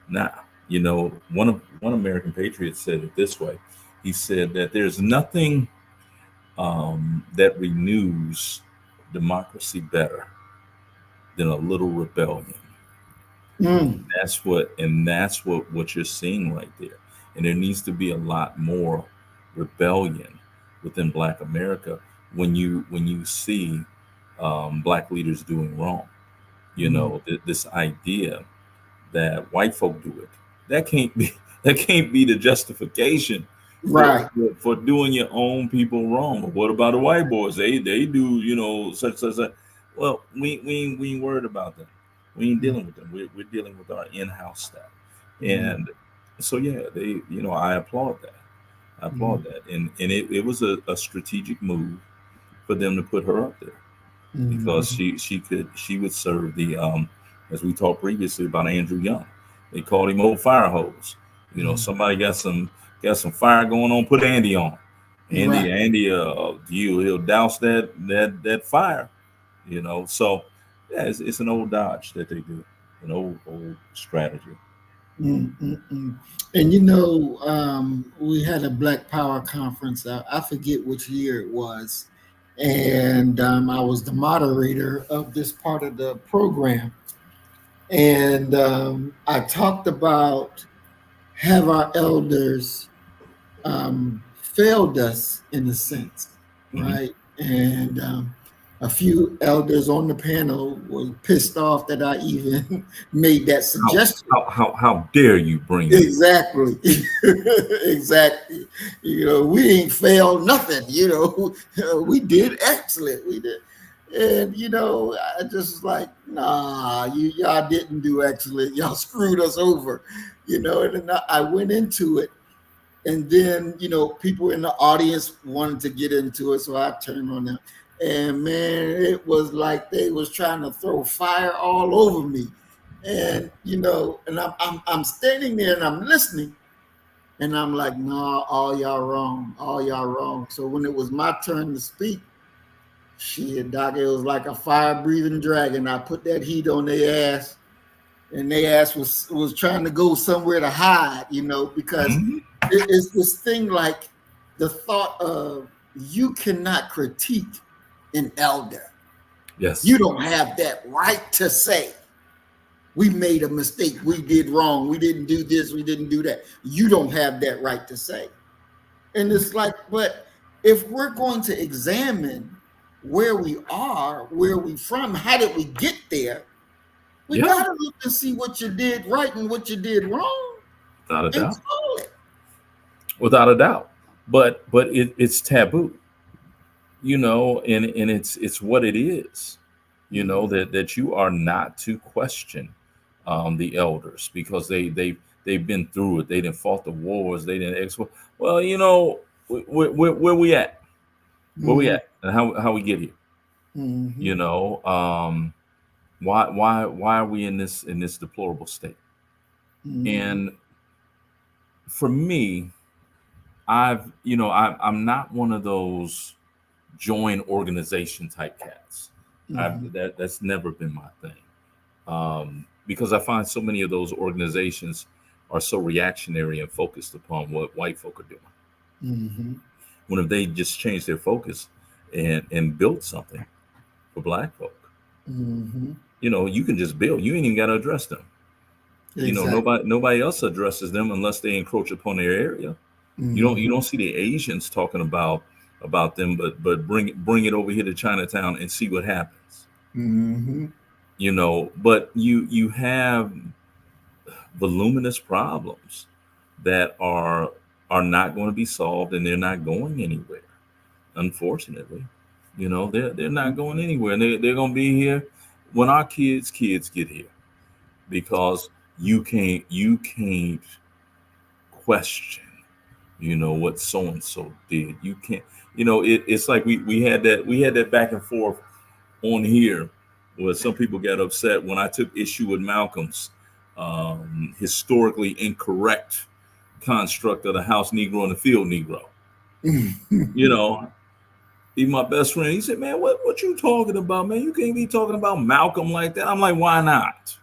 nah. One American patriot said it this way. He said that there's nothing that renews democracy better than a little rebellion. That's what you're seeing right there. And there needs to be a lot more rebellion within Black America when you see Black leaders doing wrong. This idea that white folk do it, that can't be the justification
Right.
for doing your own people wrong. But what about the white boys? They do such. Well, we ain't worried about them. We ain't dealing with them. We're dealing with our in-house staff. And so I applaud that. And it was a strategic move for them to put her up there because she would serve the as we talked previously about Andrew Young. They called him old fire hose. Somebody got some fire going on, put Andy on. Andy he'll douse that fire. So yeah, it's an old dodge that they do, an old strategy.
And we had a Black Power conference. I forget which year it was, and I was the moderator of this part of the program. And I talked about, have our elders failed us in a sense, right? And a few elders on the panel were pissed off that I even made that suggestion.
How dare you bring it?
Exactly. Exactly. You know, we ain't failed nothing. You know, we did excellent. We did. And, you know, I just like, nah, y'all didn't do excellent. Y'all screwed us over, you know, and then I went into it. And then, you know, people in the audience wanted to get into it. So I turned on them. And man, it was like they was trying to throw fire all over me. And, you know, and I'm standing there and I'm listening. And I'm like, nah, all y'all wrong. All y'all wrong. So when it was my turn to speak, shit, Doc, it was like a fire-breathing dragon. I put that heat on their ass, and their ass was trying to go somewhere to hide, you know, because it's this thing like the thought of you cannot critique an elder.
Yes.
You don't have that right to say, we made a mistake, we did wrong, we didn't do this, we didn't do that. You don't have that right to say. And it's like, but if we're going to examine where we are, where we from, how did we get there? We gotta look and see what you did right and what you did wrong.
Without a doubt. Without a doubt. But it's taboo, you know, and it's what it is, you know, that you are not to question the elders because they've been through it. They didn't fought the wars. They didn't. Well, you know, where we at? Where we at? And how we get here? You know, why are we in this deplorable state? And for me, I'm not one of those join organization type cats. That's never been my thing. Because I find so many of those organizations are so reactionary and focused upon what white folk are doing. When if they just change their focus and built something for black folk, you know, you can just build. You ain't even got to address them. Exactly. You know, nobody else addresses them unless they encroach upon their area. You don't see the Asians talking about them, but bring it over here to Chinatown and see what happens. You know, but you have voluminous problems that are not going to be solved, and they're not going anywhere. Unfortunately, you know, they're not going anywhere, and they're going to be here when our kids get here, because you can't question, you know, what so and so did. You can't, you know, it's like we had that back and forth on here where some people got upset when I took issue with Malcolm's historically incorrect construct of the house Negro and the field Negro. You know, even my best friend, he said, man, what you talking about, man? You can't be talking about Malcolm like that. I'm like, why not?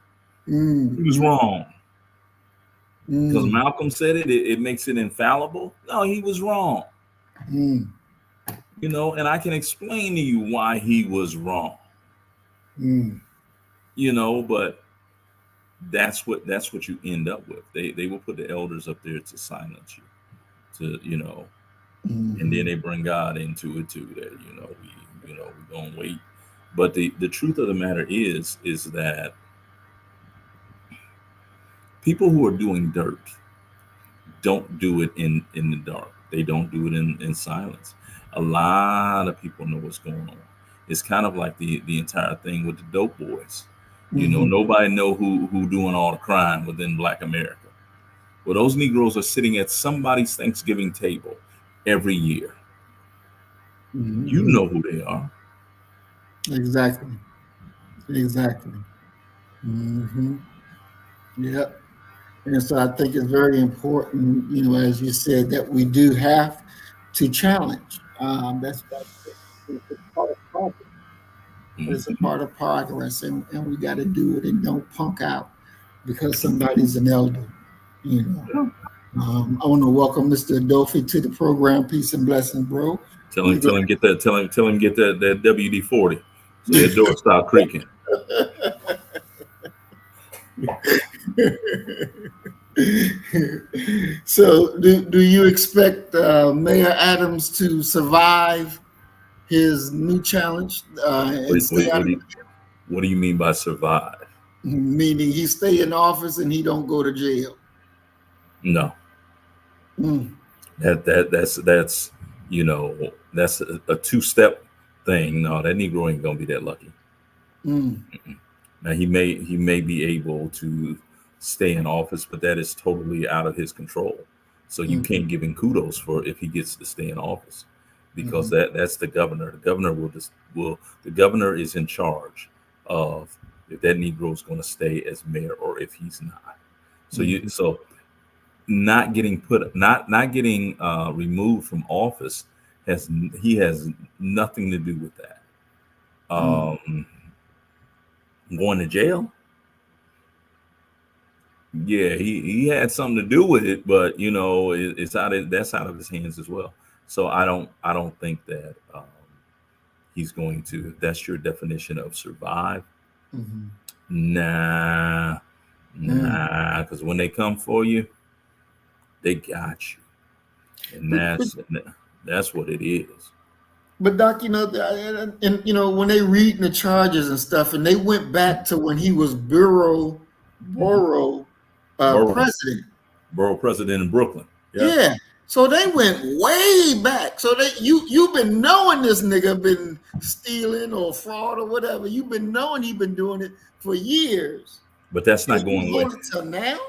He was wrong. Because Malcolm said it makes it infallible. No, he was wrong. You know, and I can explain to you why he was wrong. You know, but that's what you end up with. They will put the elders up there to silence you, to, you know, and then they bring God into it too. That, you know, we're gonna wait. But the truth of the matter is that people who are doing dirt don't do it in the dark. They don't do it in silence. A lot of people know what's going on. It's kind of like the entire thing with the dope boys. You know, nobody know who doing all the crime within Black America. Well, those Negroes are sitting at somebody's Thanksgiving table every year. You know who they are.
Exactly. Yep. And so I think it's very important, you know, as you said, that we do have to challenge. That's part of progress. It's a part of progress, and we got to do it, and don't punk out because somebody's an elder, you know. I want to welcome Mr. Adolphe to the program. Peace and blessings, bro.
Tell him get that WD-40 so that door stop creaking.
So do you expect Mayor Adams to survive his new challenge and
What,
stay out of,
what do you mean by survive?
meaning he stay in office and he don't go to jail.
No,
Mm,
that's you know, that's a two-step thing. No, that Negro ain't gonna be that lucky.
mm,
Now he may be able to stay in office, but that is totally out of his control. So you
Mhm.
can't give him kudos for if he gets to stay in office, because
Mm-hmm.
that's the governor. The governor will the governor is in charge of if that Negro is going to stay as mayor or if he's not. So
Mhm.
not getting not getting removed from office he has nothing to do with that.
Mm.
Going to jail, yeah, he had something to do with it, but you know, that's out of his hands as well. So I don't think that he's going to. If that's your definition of survive,
Mhm.
nah,
Mm.
because when they come for you, they got you, and
But,
that's what it is.
Doc, you know, and you know, when they reading the charges and stuff, and they went back to when he was borough
Borough
president.
borough president in Brooklyn. Yeah,
Yeah. So they went way back. So you've been knowing this nigga been stealing or fraud or whatever. You've been knowing he been doing it for years.
but that's
And
not
you
going away.
hold it till now?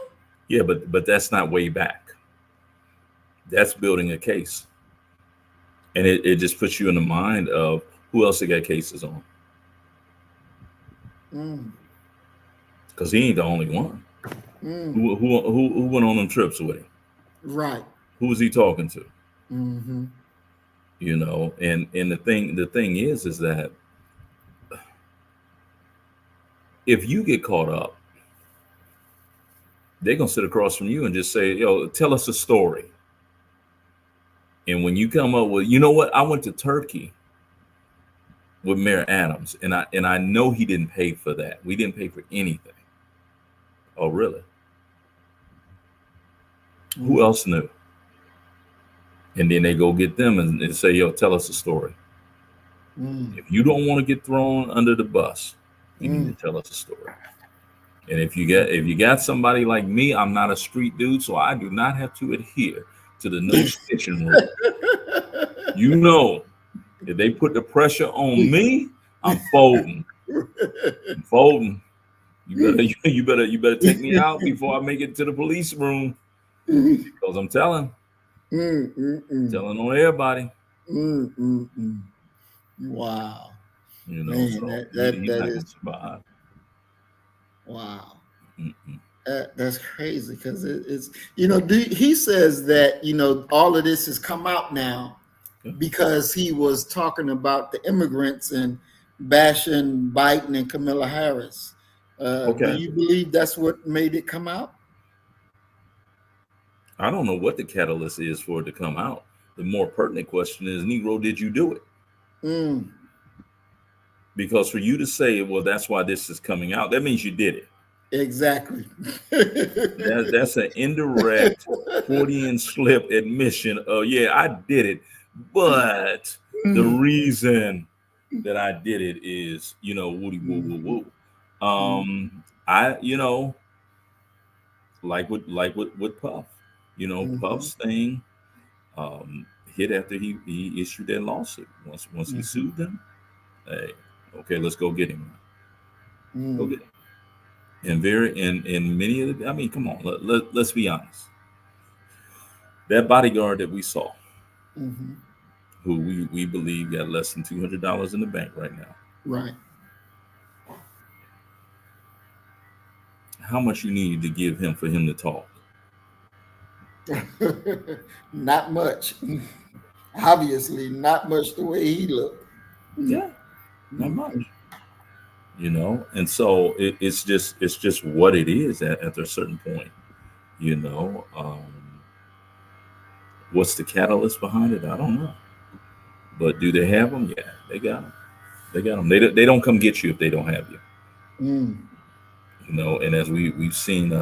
Yeah, but that's not way back. That's building a case. And it just puts you in the mind of who else they got cases on.
Mm,
Because he ain't the only one.
mm,
Who went on them trips with him?
right.
Who was he talking to?
Mm-hmm.
You know, and the thing is that if you get caught up, they're gonna sit across from you and just say, yo, tell us a story. And when you come up with, you know what, I went to Turkey with Mayor Adams, and I know he didn't pay for that. We didn't pay for anything. Oh, really? Who else knew? And then they go get them and say, yo, tell us a story.
Mm,
If you don't want to get thrown under the bus, you need to tell us a story. And if you got somebody like me, I'm not a street dude, so I do not have to adhere to the no snitching rule. You know, if they put the pressure on me, I'm folding. I'm folding. You better take me out before I make it to the police room, because I'm telling on everybody.
Wow.
You know,
Man,
so
that
he's not
is
gonna survive.
wow.
Mm-mm.
That's crazy because it's, you know, he says that, you know, all of this has come out now because he was talking about the immigrants and bashing Biden and Kamala Harris. Do
Okay.
you believe that's what made it come out?
I don't know what the catalyst is for it to come out. The more pertinent question is, Negro, did you do it?
Mm,
Because for you to say, well, that's why this is coming out, that means you did it.
exactly.
That's an indirect Freudian slip admission of, yeah, I did it. But the reason that I did it is, you know, woody woo woo woo. I, you know, like with Puff, you know, Puff's thing hit after he issued that lawsuit. Once he sued them, hey, okay, let's go get him. Go get him. And many of the, I mean, come on, let's be honest. That bodyguard that we saw, who we believe got less than $200 in the bank right now.
Right.
How much you need to give him for him to talk?
Not much. Obviously, not much the way he looked.
Yeah, not much. You know, and so it's just what it is at a certain point. You know, what's the catalyst behind it? I don't know. But do they have them? Yeah, they got them. They got them. They don't come get you if they don't have you. You know, and as we've seen,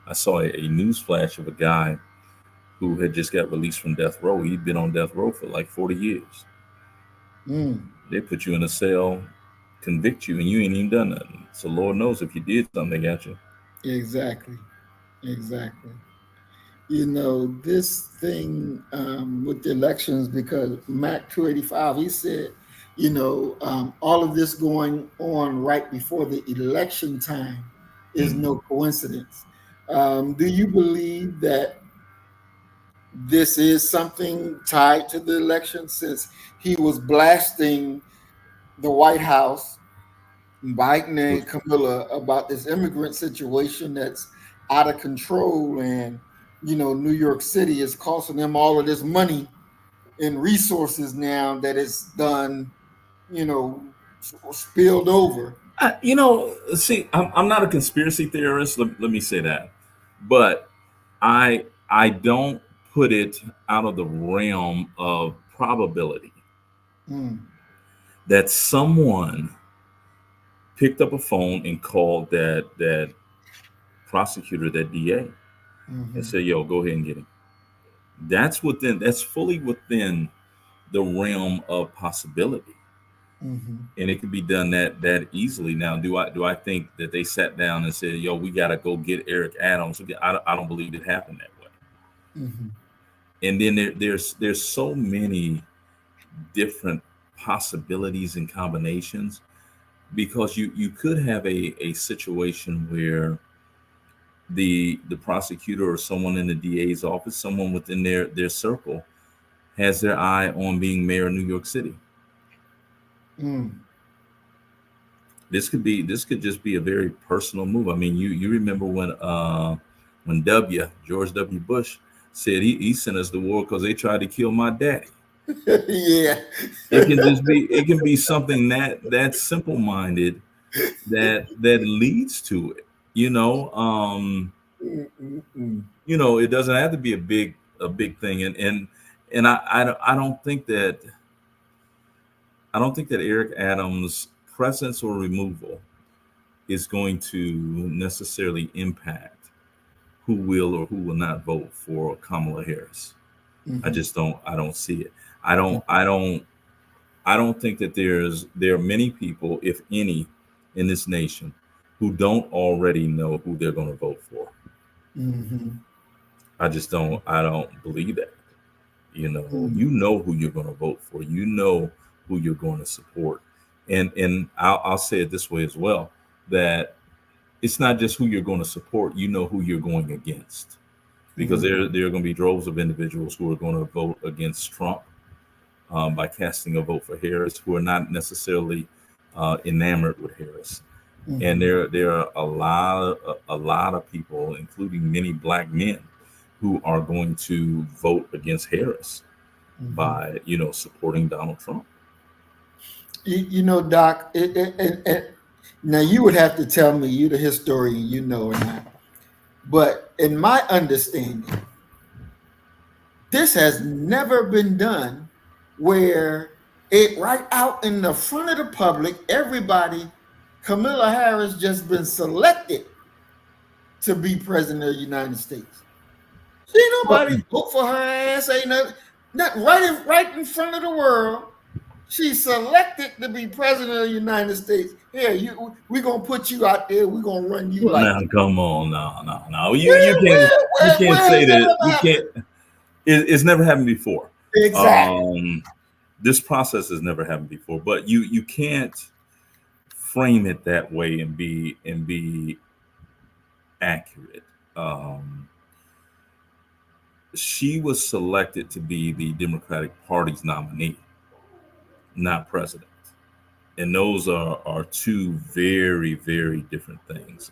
I saw a news flash of a guy who had just got released from death row. He'd been on death row for like 40 years.
Mm.
They put you in a cell, convict you, and you ain't even done nothing. So Lord knows if you did something, they got you.
Exactly. Exactly. You know, this thing with the elections, because Mac 285, he said, you know, all of this going on right before the election time is no coincidence. Do you believe that this is something tied to the election, since he was blasting the White House, Biden and Camilla, about this immigrant situation that's out of control, and you know, New York City is costing them all of this money and resources now that it's done, you know, spilled over.
You know, see, I'm not a conspiracy theorist. Let me say that, but I don't put it out of the realm of probability
Mm,
that someone picked up a phone and called that prosecutor, that DA, and
mhm,
said, "Yo, go ahead and get him." That's fully within the realm of possibility,
mhm,
and it can be done that easily. Now, do I think that they sat down and said, "Yo, we got to go get Eric Adams"? I don't believe it happened that way.
mhm,
And then there's so many different possibilities and combinations, because you could have a situation where the prosecutor or someone in the DA's office, someone within their circle, has their eye on being mayor of New York City.
mm.
This could just be a very personal move. I mean, you remember when George W. Bush said he sent us to war because they tried to kill my daddy.
Yeah.
It can be something that simple minded that leads to it. You know,
Mm, mm, mm.
it doesn't have to be a big thing, and I don't think that Eric Adams' presence or removal is going to necessarily impact who will or who will not vote for Kamala Harris.
Mhm,
I don't see it. I don't think that there are many people, if any, in this nation who don't already know who they're going to vote for.
mhm,
I don't believe that.
mm,
You know who you're going to vote for. You know who you're going to support. And I'll say it this way as well, that it's not just who you're going to support, you know who you're going against. Because
mhm,
there are going to be droves of individuals who are going to vote against Trump, by casting a vote for Harris, who are not necessarily enamored with Harris. And
mhm,
there are a lot of people, including many black men, who are going to vote against Harris
mhm.
by supporting Donald Trump.
You know, Doc, now you would have to tell me, you the historian, you know or not. But in my understanding, this has never been done where it right out in the front of the public, everybody, Kamala Harris just been selected to be president of the United States. See
Well,
nobody vote for her ass, ain't nothing right in front of the world. She's selected to be president of the United States. Here, we're gonna put you out there. We're gonna run you
well,
like
now come on, no. You
where
can't
has
say
that
that.
ever
You
happened?
can't. It's never happened before.
Exactly.
This process has never happened before. But you can't frame it that way and be accurate. Um, she was selected to be the Democratic Party's nominee, not president. And those are two very, very different things.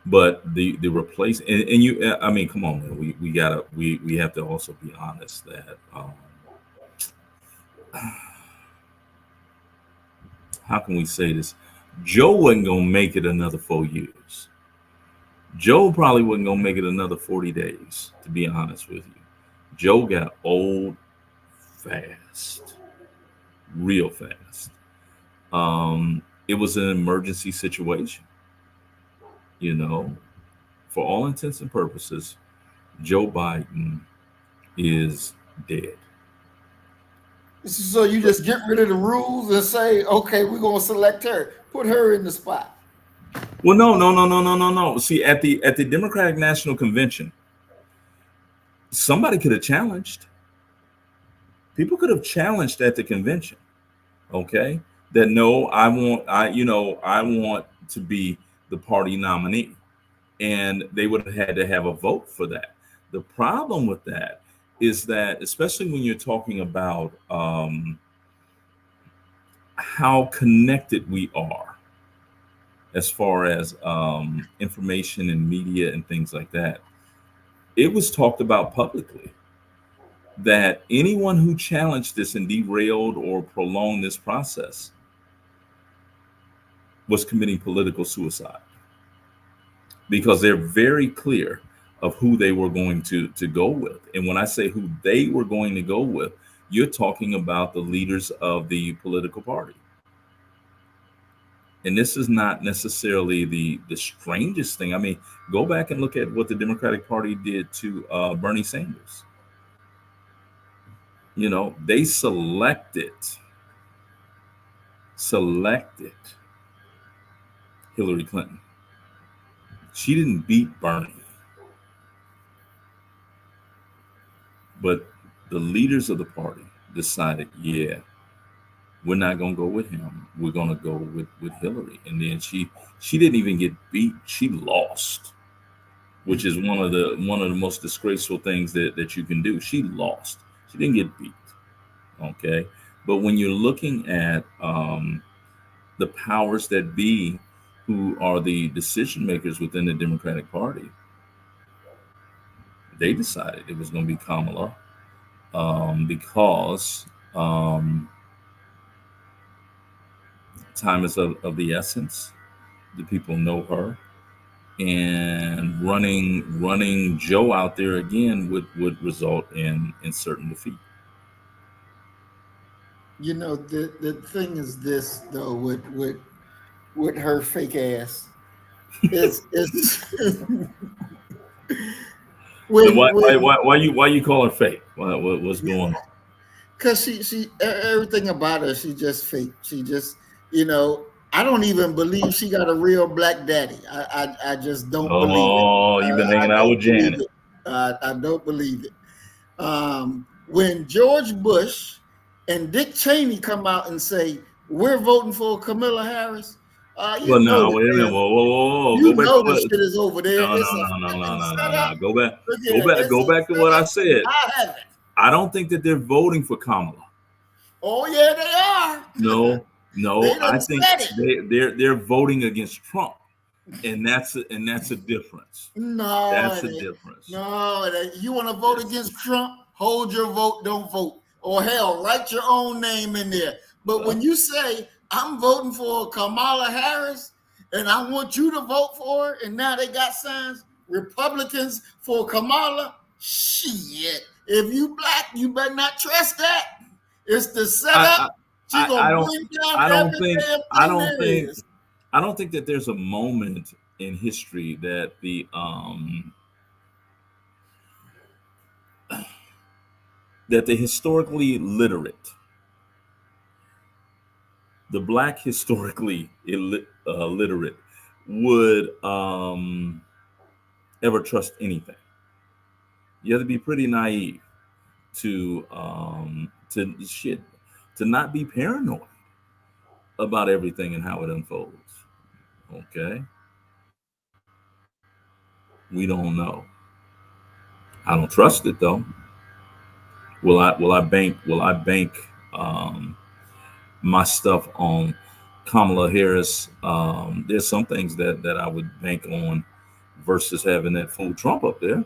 But the replace and you, I mean, come on, man. We have to also be honest that how can we say this? Joe wasn't gonna make it another 4 years. Joe probably wasn't gonna make it another 40 days, to be honest with you. Joe got old fast, real fast. It was an emergency situation, you know. For all intents and purposes, Joe Biden is dead.
So you just get rid of the rules and say, okay, we're gonna select her, put her in the spot.
Well, no. See, at the Democratic National Convention, somebody could have challenged. People could have challenged at the convention. Okay, that no, I want to be the party nominee, and they would have had to have a vote for that. The problem with that is that, especially when you're talking about how connected we are as far as information and media and things like that, it was talked about publicly that anyone who challenged this and derailed or prolonged this process was committing political suicide, because they're very clear of who they were going to go with. And when I say who they were going to go with, you're talking about the leaders of the political party. And this is not necessarily the strangest thing. I mean, go back and look at what the Democratic Party did to Bernie Sanders. You know, they selected Hillary Clinton. She didn't beat Bernie. But the leaders of the party decided, yeah, we're not going to go with him. We're going to go with Hillary. And then she didn't even get beat. She lost, which is one of the most disgraceful things that you can do. She lost. She didn't get beat. Okay. But when you're looking at the powers that be, who are the decision makers within the Democratic Party, they decided it was going to be Kamala because time is of the essence. The people know her, and running Joe out there again would result in certain defeat.
You know, the thing is this though, with her fake ass. It's
why you call her fake? What's going on?
Because she everything about her, she just fake. She just, you know, I don't even believe she got a real black daddy. I just don't believe it.
Oh, you've been hanging out with Janet.
I don't believe it. When George Bush and Dick Cheney come out and say, we're voting for Kamala Wait a minute.
Whoa.
You know the shit is over there.
No. Go back to what I said. I don't think that they're voting for Kamala.
Oh yeah, they are.
No. I think they're voting against Trump, and that's a difference.
No,
that's a difference.
No, you want to vote against Trump? Hold your vote. Don't vote. Or hell, write your own name in there. But when you say, I'm voting for Kamala Harris and I want you to vote for her, and now they got signs, Republicans for Kamala, shit. If you black, you better not trust that. It's the setup. I
don't think that there's a moment in history that the historically literate, the black historically literate would ever trust anything. You have to be pretty naive to not be paranoid about everything and how it unfolds. Okay, we don't know. I don't trust it though. Will I bank my stuff on Kamala Harris? There's some things that I would bank on versus having that fool Trump up there.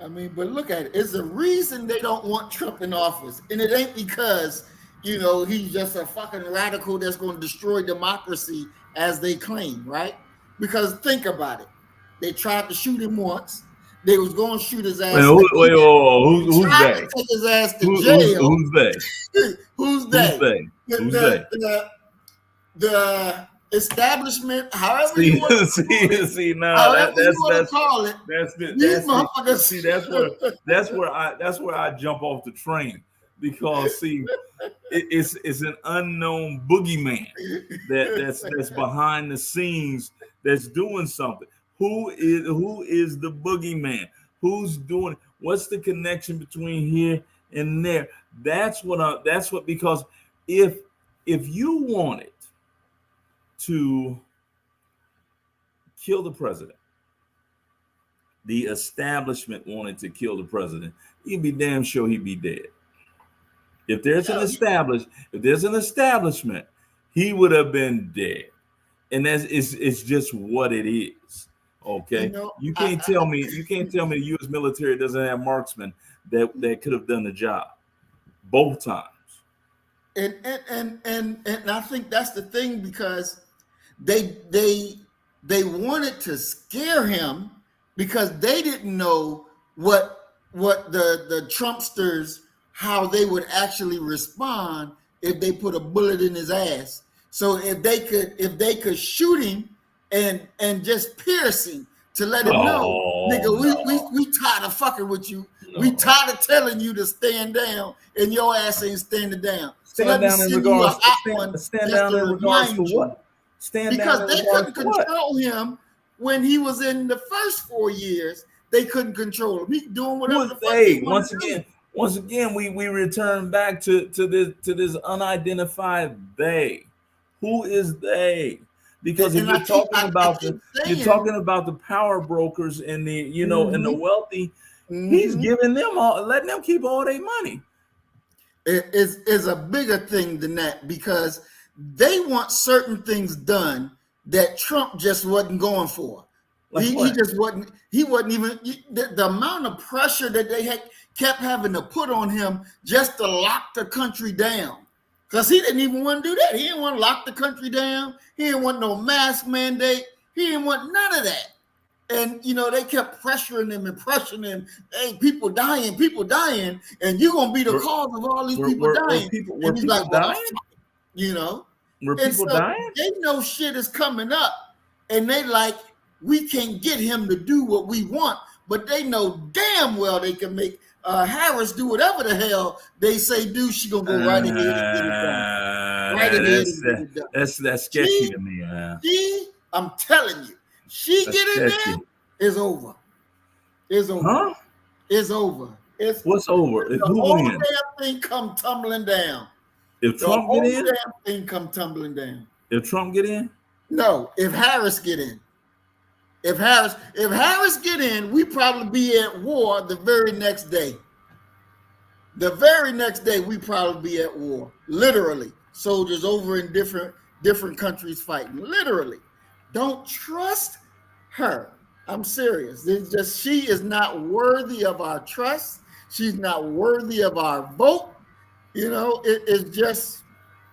I mean, but look at it. It's a reason they don't want Trump in office. And it ain't because, you know, he's just a fucking radical that's going to destroy democracy as they claim, right? Because think about it. They tried to shoot him once. They was going to shoot his ass.
Who's that?
Take his ass to jail.
Who's that?
Who's that? The establishment, however you want to call it.
That's where I jump off the train. because see, it's an unknown boogeyman that's behind the scenes that's doing something. Who is the boogeyman? Who's doing it? What's the connection between here and there? That's what because if you wanted to kill the president, the establishment wanted to kill the president, you'd be damn sure he'd be dead. If there's an establishment, he would have been dead. And it's just what it is. Okay. You can't tell me the U.S. military doesn't have marksmen that could have done the job both times.
And I think that's the thing, because they wanted to scare him because they didn't know what the Trumpsters, how they would actually respond if they put a bullet in his ass. So if they could shoot him and just pierce him to let him know, nigga, we tired of fucking with you. No. We tired of telling you to stand down, and your ass ain't standing down.
Stand down in regards to what?
Because they couldn't control him when he was in the first 4 years. They couldn't control him. He doing whatever the fuck he wanted to do.
Once again, we return back to this unidentified they. Who is they? Because if you're talking about the power brokers and the and the wealthy, he's giving them letting them keep all their money.
It is a bigger thing than that, because they want certain things done that Trump just wasn't going for. Like he just wasn't. He wasn't even the amount of pressure that they kept having to put on him just to lock the country down. Because he didn't even want to do that. He didn't want to lock the country down. He didn't want no mask mandate. He didn't want none of that. And, they kept pressuring him and pressuring him. Hey, people dying. And you're going to be the cause of all these people dying.
Were people dying?
Were people dying? They know shit is coming up. And they like, we can't get him to do what we want. But they know damn well they can make Harris do whatever the hell they say do. She gonna go right ahead and get it done.
That's sketchy to me.
I'm telling you, she get in there, it's over. It's over.
Huh?
It's over.
What's over?
The whole damn thing come tumbling down.
If Trump get in,
the whole damn thing come tumbling down.
If Trump get in?
No, if Harris get in. If Harris get in, we probably be at war the very next day. The very next day, we probably be at war. Literally. Soldiers over in different countries fighting. Literally. Don't trust her. I'm serious. It's just, she is not worthy of our trust. She's not worthy of our vote. It's just,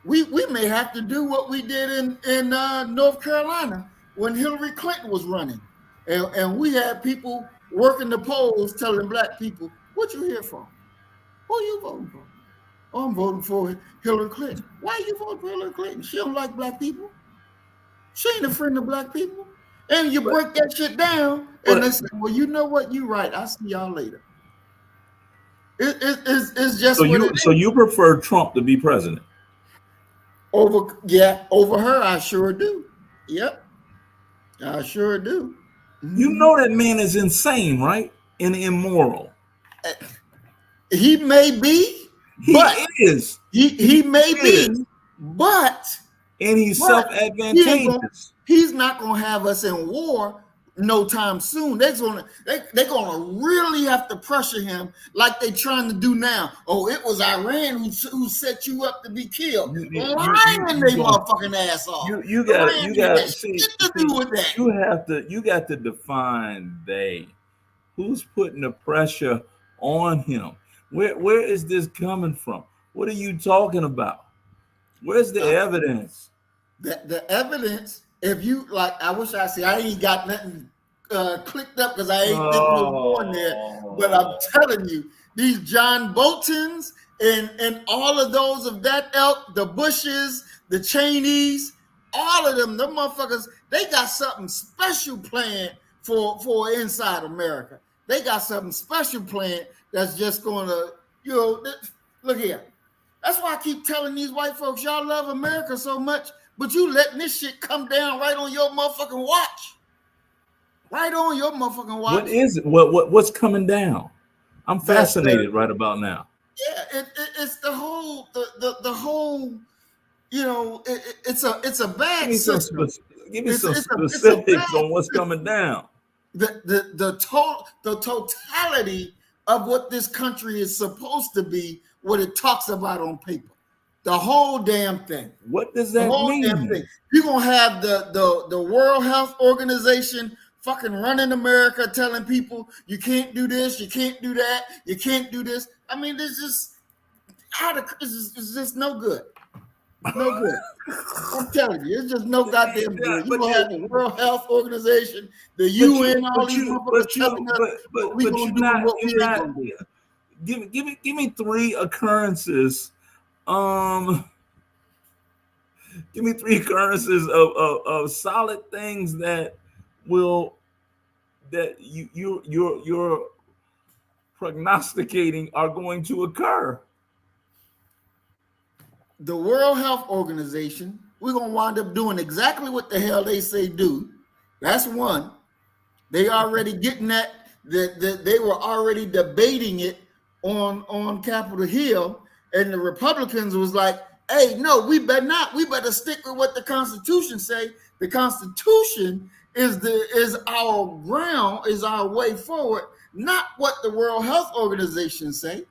we may have to do what we did in North Carolina when Hillary Clinton was running. And we had people working the polls telling black people, what you here for? Who are you voting for? Oh, I'm voting for Hillary Clinton. Why are you voting for Hillary Clinton? She don't like black people. She ain't a friend of black people. And you break that shit down, and they say, well, you know what? You're right. I'll see y'all later. It's just
so you prefer Trump to be president?
Over her, I sure do. Yep. I sure do.
You know that man is insane, right? And immoral.
He may be.
He is.
He may be. But.
And he's self-advantageous.
He's not going to have us in war no time soon. They're gonna really have to pressure him like they're trying to do now. Oh, it was Iran who set you up to be killed. Lying they motherfucking ass off.
You got to see. You got to define they. Who's putting the pressure on him? Where is this coming from? What are you talking about? Where's the evidence?
The evidence. If you like, I wish I ain't got nothing clicked up because I ain't thinking of going there. But I'm telling you, these John Boltons and all of those of that ilk, the Bushes, the Cheneys, all of them motherfuckers, they got something special planned for inside America. They got something special planned that's just going to, Look here. That's why I keep telling these white folks, y'all love America so much, but you letting this shit come down right on your motherfucking watch. Right on your motherfucking watch.
What is it? What's coming down? I'm fascinated right about now.
Yeah, it's the whole the whole, you know, it's a bad system.
Give me some specifics on what's coming down.
The totality of what this country is supposed to be, what it talks about on paper. The whole damn thing.
What does that mean?
Damn thing. You're gonna have the World Health Organization fucking running America, telling people you can't do this, you can't do that, you can't do this. I mean, it's just no good. No good. I'm telling you, it's just no goddamn good. You gonna have the World Health Organization, the UN, all these motherfuckers telling us what we gonna do and what we ain't gonna do.
Give me 3 occurrences. Give me 3 occurrences of solid things that you're prognosticating are going to occur.
The World Health Organization, we're gonna wind up doing exactly what the hell they say do. That's one. They already getting that they were already debating it on Capitol Hill, and the Republicans was like, hey, no, we better not. We better stick with what the Constitution say. The Constitution is our ground, is our way forward, not what the World Health Organization say.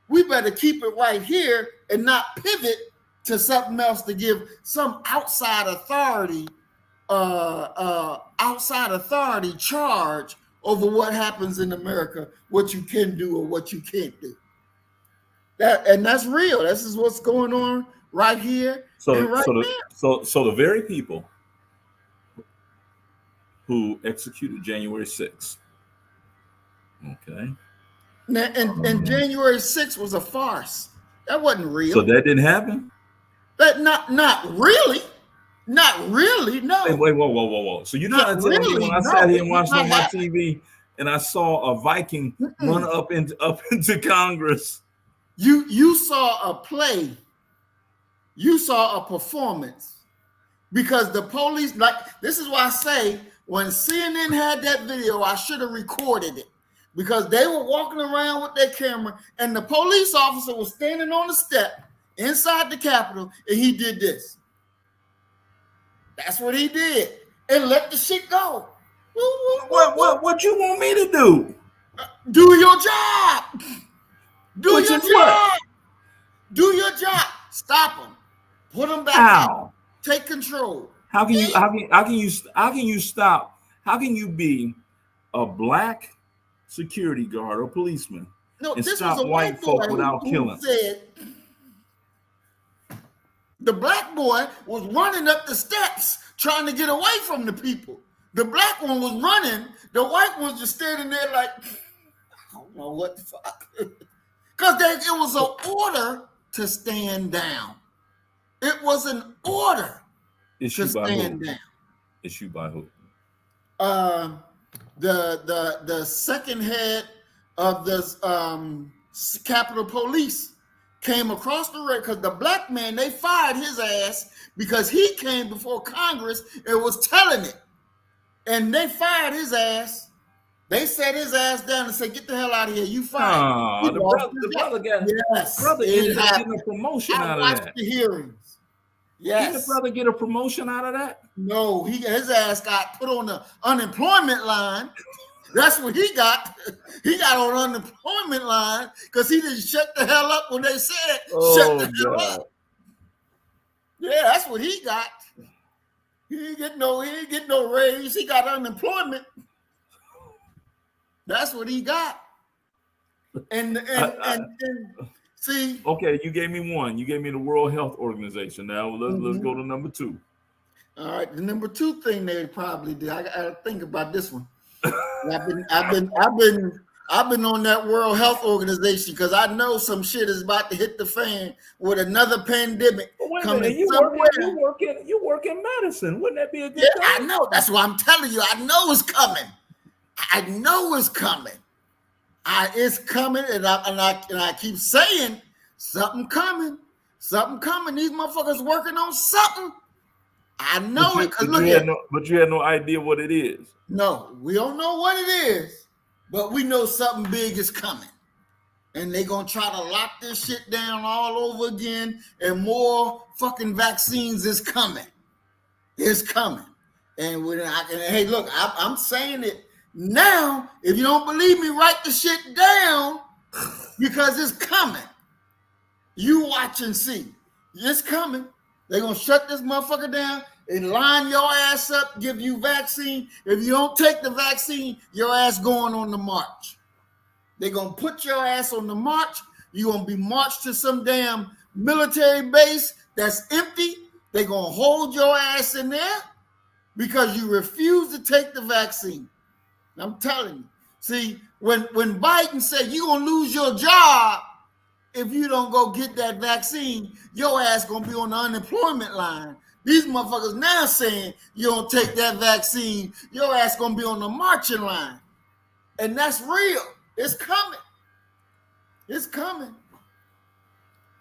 We better keep it right here and not pivot to something else to give some outside authority charge over what happens in America, what you can do or what you can't do. That's real. This is what's going on right here. So
the very people who executed January 6th. Okay.
And January 6th was a farce. That wasn't real.
So that didn't happen?
That not really. Not really, no.
Wait, whoa. So you're trying to tell me when I sat here and watched on my TV and I saw a Viking run up into Congress.
You saw a play. You saw a performance. Because the police, like, this is why I say when CNN had that video, I should have recorded it. Because they were walking around with their camera and the police officer was standing on the step inside the Capitol and he did this. That's what he did. And let the shit go.
What you want me to do?
Do your job. Do
Which
your
is
job.
what?
Do your job. Stop them. Put them back
How?
out. Take control.
How can you stop? How can you be a black security guard or policeman and
this
stop
was a
white folk
boy
without killing?
Said the black boy was running up the steps trying to get away from the people. The black one was running. The white one was just standing there like, I don't know what the fuck. Because it was an order to stand down. It was an order to stand down.
Issued by who?
The second head of the Capitol Police came across the road because the black man, they fired his ass because he came before Congress and was telling it. And they fired his ass. They set his ass down and said, get the hell out of here. You fired.
The brother ended up getting a promotion out of that.
The hearings. Yes.
Did the brother get a promotion out of that?
No, his ass got put on the unemployment line. That's what he got. He got on unemployment line because he didn't shut the hell up when they said shut the hell up. Yeah, that's what he got. He didn't get no raise. He got unemployment. That's what he got. And see.
Okay, you gave me one. You gave me the World Health Organization. Now let's go to number 2.
All right, the number 2 thing they probably did. I gotta think about this one. I've been on that World Health Organization because I know some shit is about to hit the fan with another pandemic coming.
You work in medicine. Wouldn't that be a good thing?
I know. That's why I'm telling you. I know it's coming. I know it's coming. It's coming, and I keep saying Something coming. Something coming. These motherfuckers working on something. I know it because look at
but you had no idea what it is.
No, we don't know what it is, but we know something big is coming. And they're going to try to lock this shit down all over again, and more fucking vaccines is coming. It's coming. And hey, look, I'm saying it now. If you don't believe me, write the shit down because it's coming. You watch and see. It's coming. They're going to shut this motherfucker down and line your ass up, give you vaccine. If you don't take the vaccine, your ass going on the march. They're going to put your ass on the march. You're going to be marched to some damn military base that's empty. They're going to hold your ass in there because you refuse to take the vaccine. I'm telling you. See, when Biden said you're going to lose your job if you don't go get that vaccine, your ass going to be on the unemployment line. These motherfuckers now saying you don't take that vaccine, your ass going to be on the marching line. And that's real. It's coming. It's coming.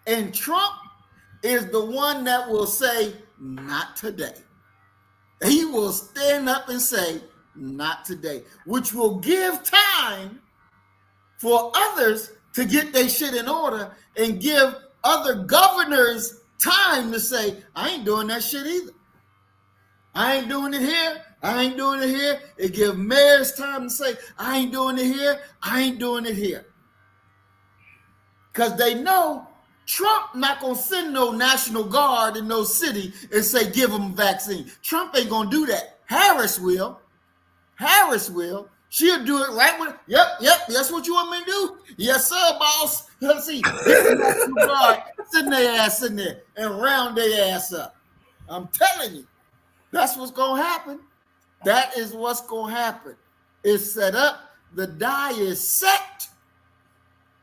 And Trump is the one that will say, not today. He will stand up and say, not today, which will give time for others to get their shit in order and give other governors time to say, I ain't doing that shit either. I ain't doing it here. I ain't doing it here. It gives mayors time to say, I ain't doing it here. I ain't doing it here. Because they know Trump not going to send no National Guard in no city and say, give them a vaccine. Trump ain't going to do that. Harris will. Harris will. She'll do it right with, yep, that's what you want me to do? Yes, sir, boss. Let's see. National Guard, sitting their ass in there and round their ass up. I'm telling you, that's what's going to happen. That is what's going to happen. It's set up. The die is set.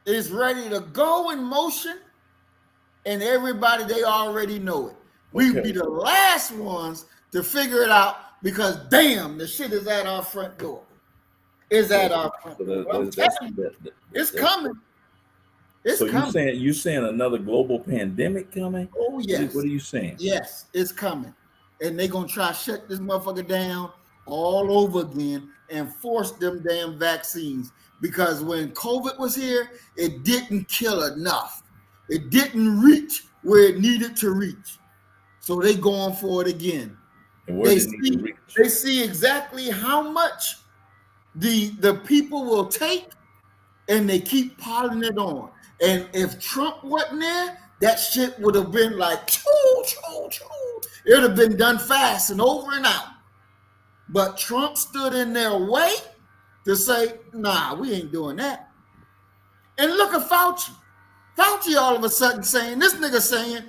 It's ready to go in motion. And everybody, they already know it. We'd be the last ones to figure it out because, damn, the shit is at our front door. It's at our front door. It's coming. It's coming.
So you saying another global pandemic coming?
Oh, yes.
What are you saying?
Yes, it's coming. And they're going to try to shut this motherfucker down all over again and force them damn vaccines. Because when COVID was here, it didn't kill enough. It didn't reach where it needed to reach. So they going for it again.
And where
they see exactly how much the people will take, and they keep piling it on. And if Trump wasn't there, that shit would have been like, choo, choo, choo. It would have been done fast and over and out. But Trump stood in their way to say, nah, we ain't doing that. And look at Fauci. Fauci all of a sudden saying, this nigga saying,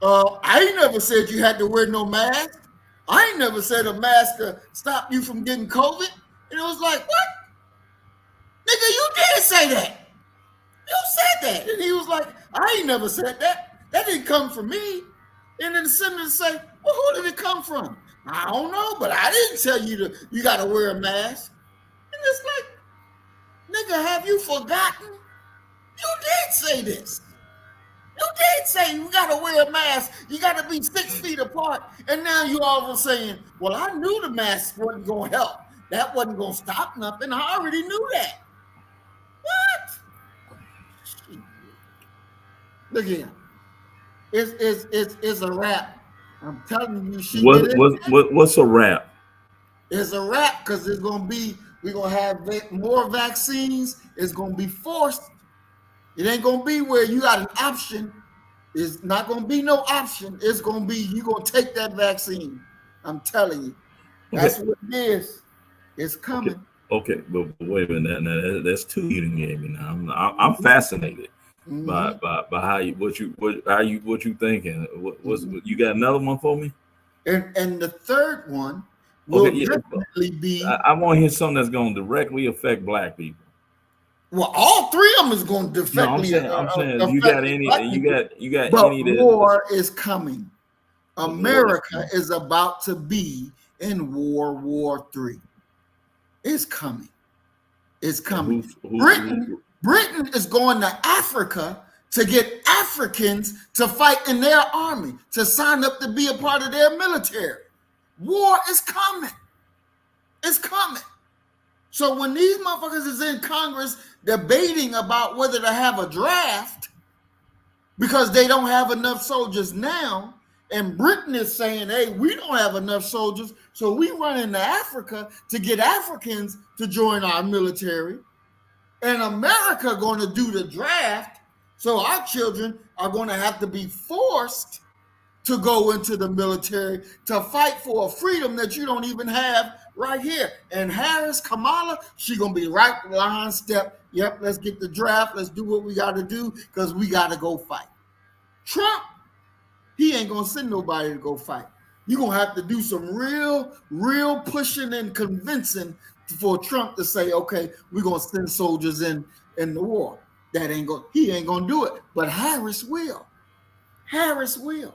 I ain't never said you had to wear no mask. I ain't never said a mask to stop you from getting COVID. And it was like, what? Nigga, you did say that. You said that. And he was like, I ain't never said that. That didn't come from me. And then the senator say, well, who did it come from? I don't know, but I didn't tell you you got to wear a mask. And it's like, nigga, have you forgotten? You did say this. You did say you got to wear a mask. You got to be 6 feet apart. And now you all of a saying, well, I knew the mask wasn't going to help. That wasn't going to stop nothing. I already knew that. What? Look here. It's a wrap. I'm telling you.
What's a wrap?
It's a wrap because we're going to have more vaccines. It's going to be forced. It ain't going to be where you got an option. It's not going to be no option. It's going to be you're going to take that vaccine. I'm telling you. That's what it is. It's coming.
Okay, but wait a minute. That's two you didn't give me now. I'm fascinated by how you thinking. What's you got another one for me?
And the third one will definitely be.
I want to hear something that's going to directly affect black people.
Well, all three of them is going to directly.
No, I'm saying you got any? You got
but
any? That
war is coming. America is about to be in World War III. It's coming. It's coming. Britain is going to Africa to get Africans to fight in their army, to sign up to be a part of their military. War is coming. It's coming. So when these motherfuckers is in Congress debating about whether to have a draft because they don't have enough soldiers now, and Britain is saying, hey, we don't have enough soldiers, so we run into Africa to get Africans to join our military, and America going to do the draft, so our children are going to have to be forced to go into the military to fight for a freedom that you don't even have right here. And Harris, Kamala, she going to be right line step. Yep, let's get the draft. Let's do what we got to do because we got to go fight. Trump, he ain't going to send nobody to go fight. You're going to have to do some real pushing and convincing for Trump to say, okay, we're going to send soldiers in the war. He ain't going to do it. But Harris will. Harris will.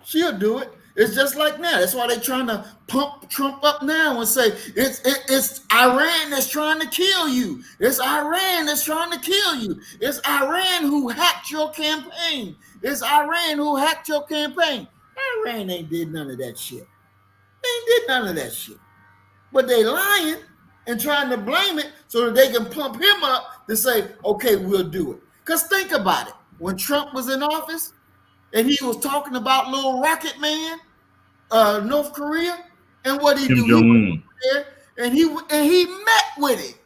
She'll do it. It's just like now. That's why they're trying to pump Trump up now and say it's Iran that's trying to kill you. It's Iran that's trying to kill you. It's Iran who hacked your campaign. It's Iran who hacked your campaign. Iran ain't did none of that shit. They ain't did none of that shit. But they lying and trying to blame it so that they can pump him up to say, okay, we'll do it. Because think about it. When Trump was in office, and he was talking about little rocket man, North Korea, and what he
Kim
do.
Jong-un.
And he met with him.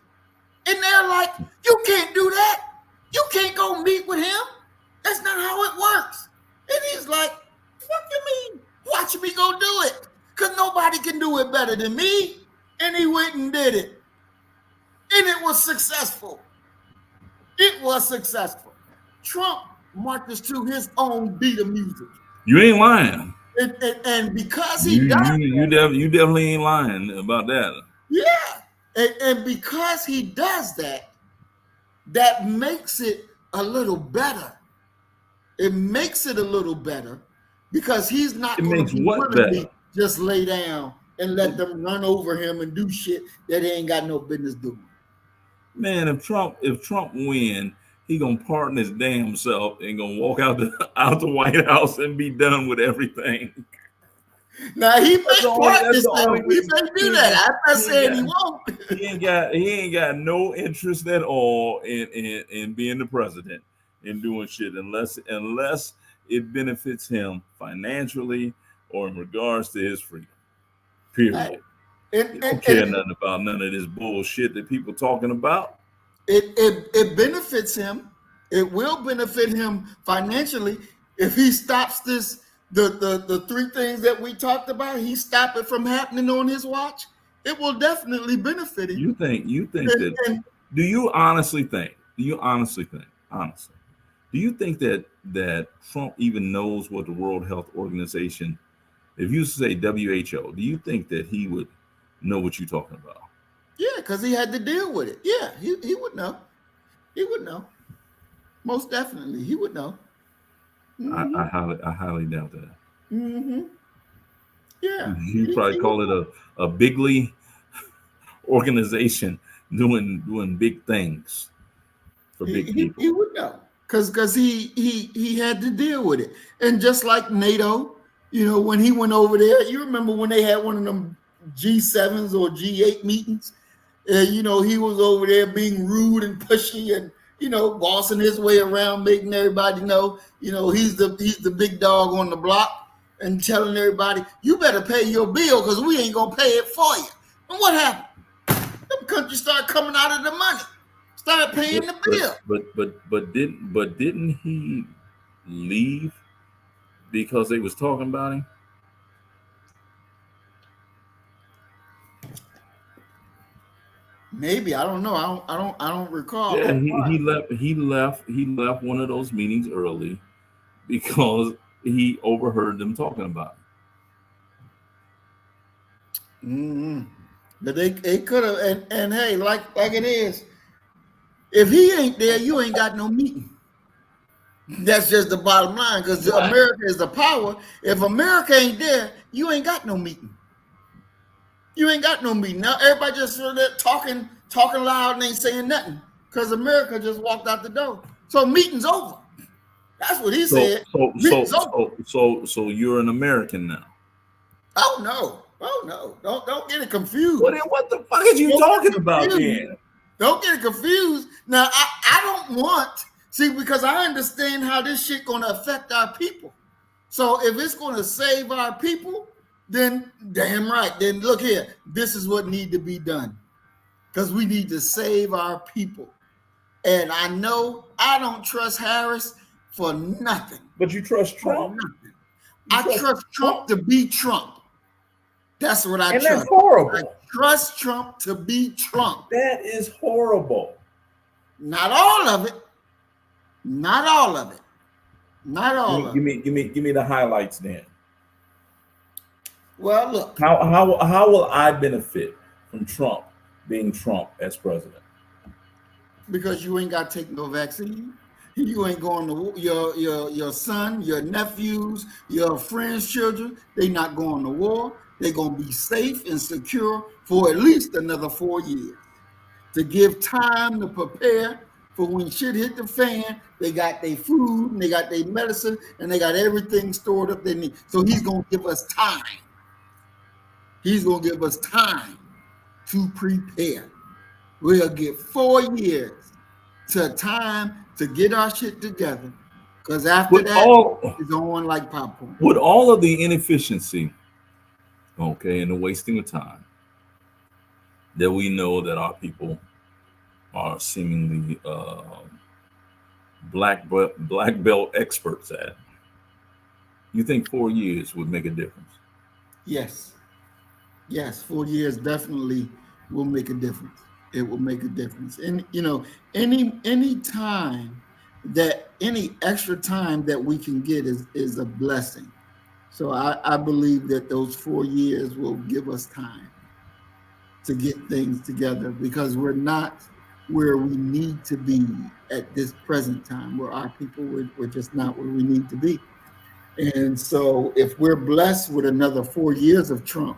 And they're like, you can't do that. You can't go meet with him. That's not how it works. And he's like, what you mean? Watch me go do it. Because nobody can do it better than me. And he went and did it. And it was successful. It was successful. Trump marches to his own beat of music.
You ain't lying.
And because he does
you definitely ain't lying about that.
Yeah. And because he does that, that makes it a little better. It makes it a little better because he's not going to be willing just lay down and let them run over him and do shit that he ain't got no business doing.
Man, if Trump win, he gonna pardon his damn self and gonna walk out the White House and be done with everything.
Now he may pardon himself. He may do that. I'm not saying he won't.
He ain't got no interest at all in being the president and doing shit unless it benefits him financially or in regards to his freedom. Period. He don't care nothing about none of this bullshit that people talking about.
It benefits him. It will benefit him financially if he stops this. The three things that we talked about, he stop it from happening on his watch. It will definitely benefit him.
You think that? Do you honestly think? Honestly, do you think that Trump even knows what the World Health Organization? If you say WHO, do you think that he would know what you're talking about?
Yeah, because he had to deal with it. Yeah, he would know. He would know. Most definitely, he would know.
Mm-hmm. I highly doubt that.
Mm-hmm. Yeah.
You probably call it a bigly organization doing big things for big people.
He would know. Because he had to deal with it. And just like NATO, when he went over there, you remember when they had one of them G7s or G8 meetings? He was over there being rude and pushy and, bossing his way around, making everybody know, he's the big dog on the block and telling everybody, you better pay your bill because we ain't going to pay it for you. And what happened? Them countries started coming out of the money, started paying the bill.
But didn't he leave because they was talking about him?
Maybe, I don't know. I don't recall.
Yeah, he left one of those meetings early because he overheard them talking about it.
Mm-hmm. But they could have, and hey, like it is, if he ain't there, you ain't got no meeting. That's just the bottom line, because America is the power. If America ain't there, you ain't got no meeting. You ain't got no meeting. Now everybody just talking loud and ain't saying nothing because America just walked out the door. So meeting's over. That's what he said.
So you're an American now.
Oh no. Don't get it confused.
What the fuck are you talking about then?
Don't get it confused. Now I don't want, see, because I understand how this shit gonna affect our people. So if it's gonna save our people, then damn right. Then look here, this is what need to be done. Because we need to save our people. And I know I don't trust Harris for nothing.
But you trust Trump?
I trust Trump to be Trump. That's what I trust.
And that's horrible.
I trust Trump to be Trump.
That is horrible.
Not all of it. Not all of it. Not all of it.
Give me the highlights then.
Well, look.
How will I benefit from Trump being Trump as president?
Because you ain't got to take no vaccine. You ain't going to your son, your nephews, your friends' children. They not going to war. They're going to be safe and secure for at least another 4 years. To give time to prepare for when shit hit the fan. They got their food, and they got their medicine, and they got everything stored up they need. So he's going to give us time. He's going to give us time to prepare. We'll get 4 years to time to get our shit together. Because after that, it's on like popcorn.
With all of the inefficiency, okay, and the wasting of time that we know that our people are seemingly black belt experts at, you think 4 years would make a difference?
Yes. 4 years definitely will make a difference. It will make a difference. And any time that any extra time that we can get is a blessing. So I believe that those 4 years will give us time to get things together, because we're not where we need to be at this present time, where our people we're just not where we need to be. And so if we're blessed with another 4 years of Trump,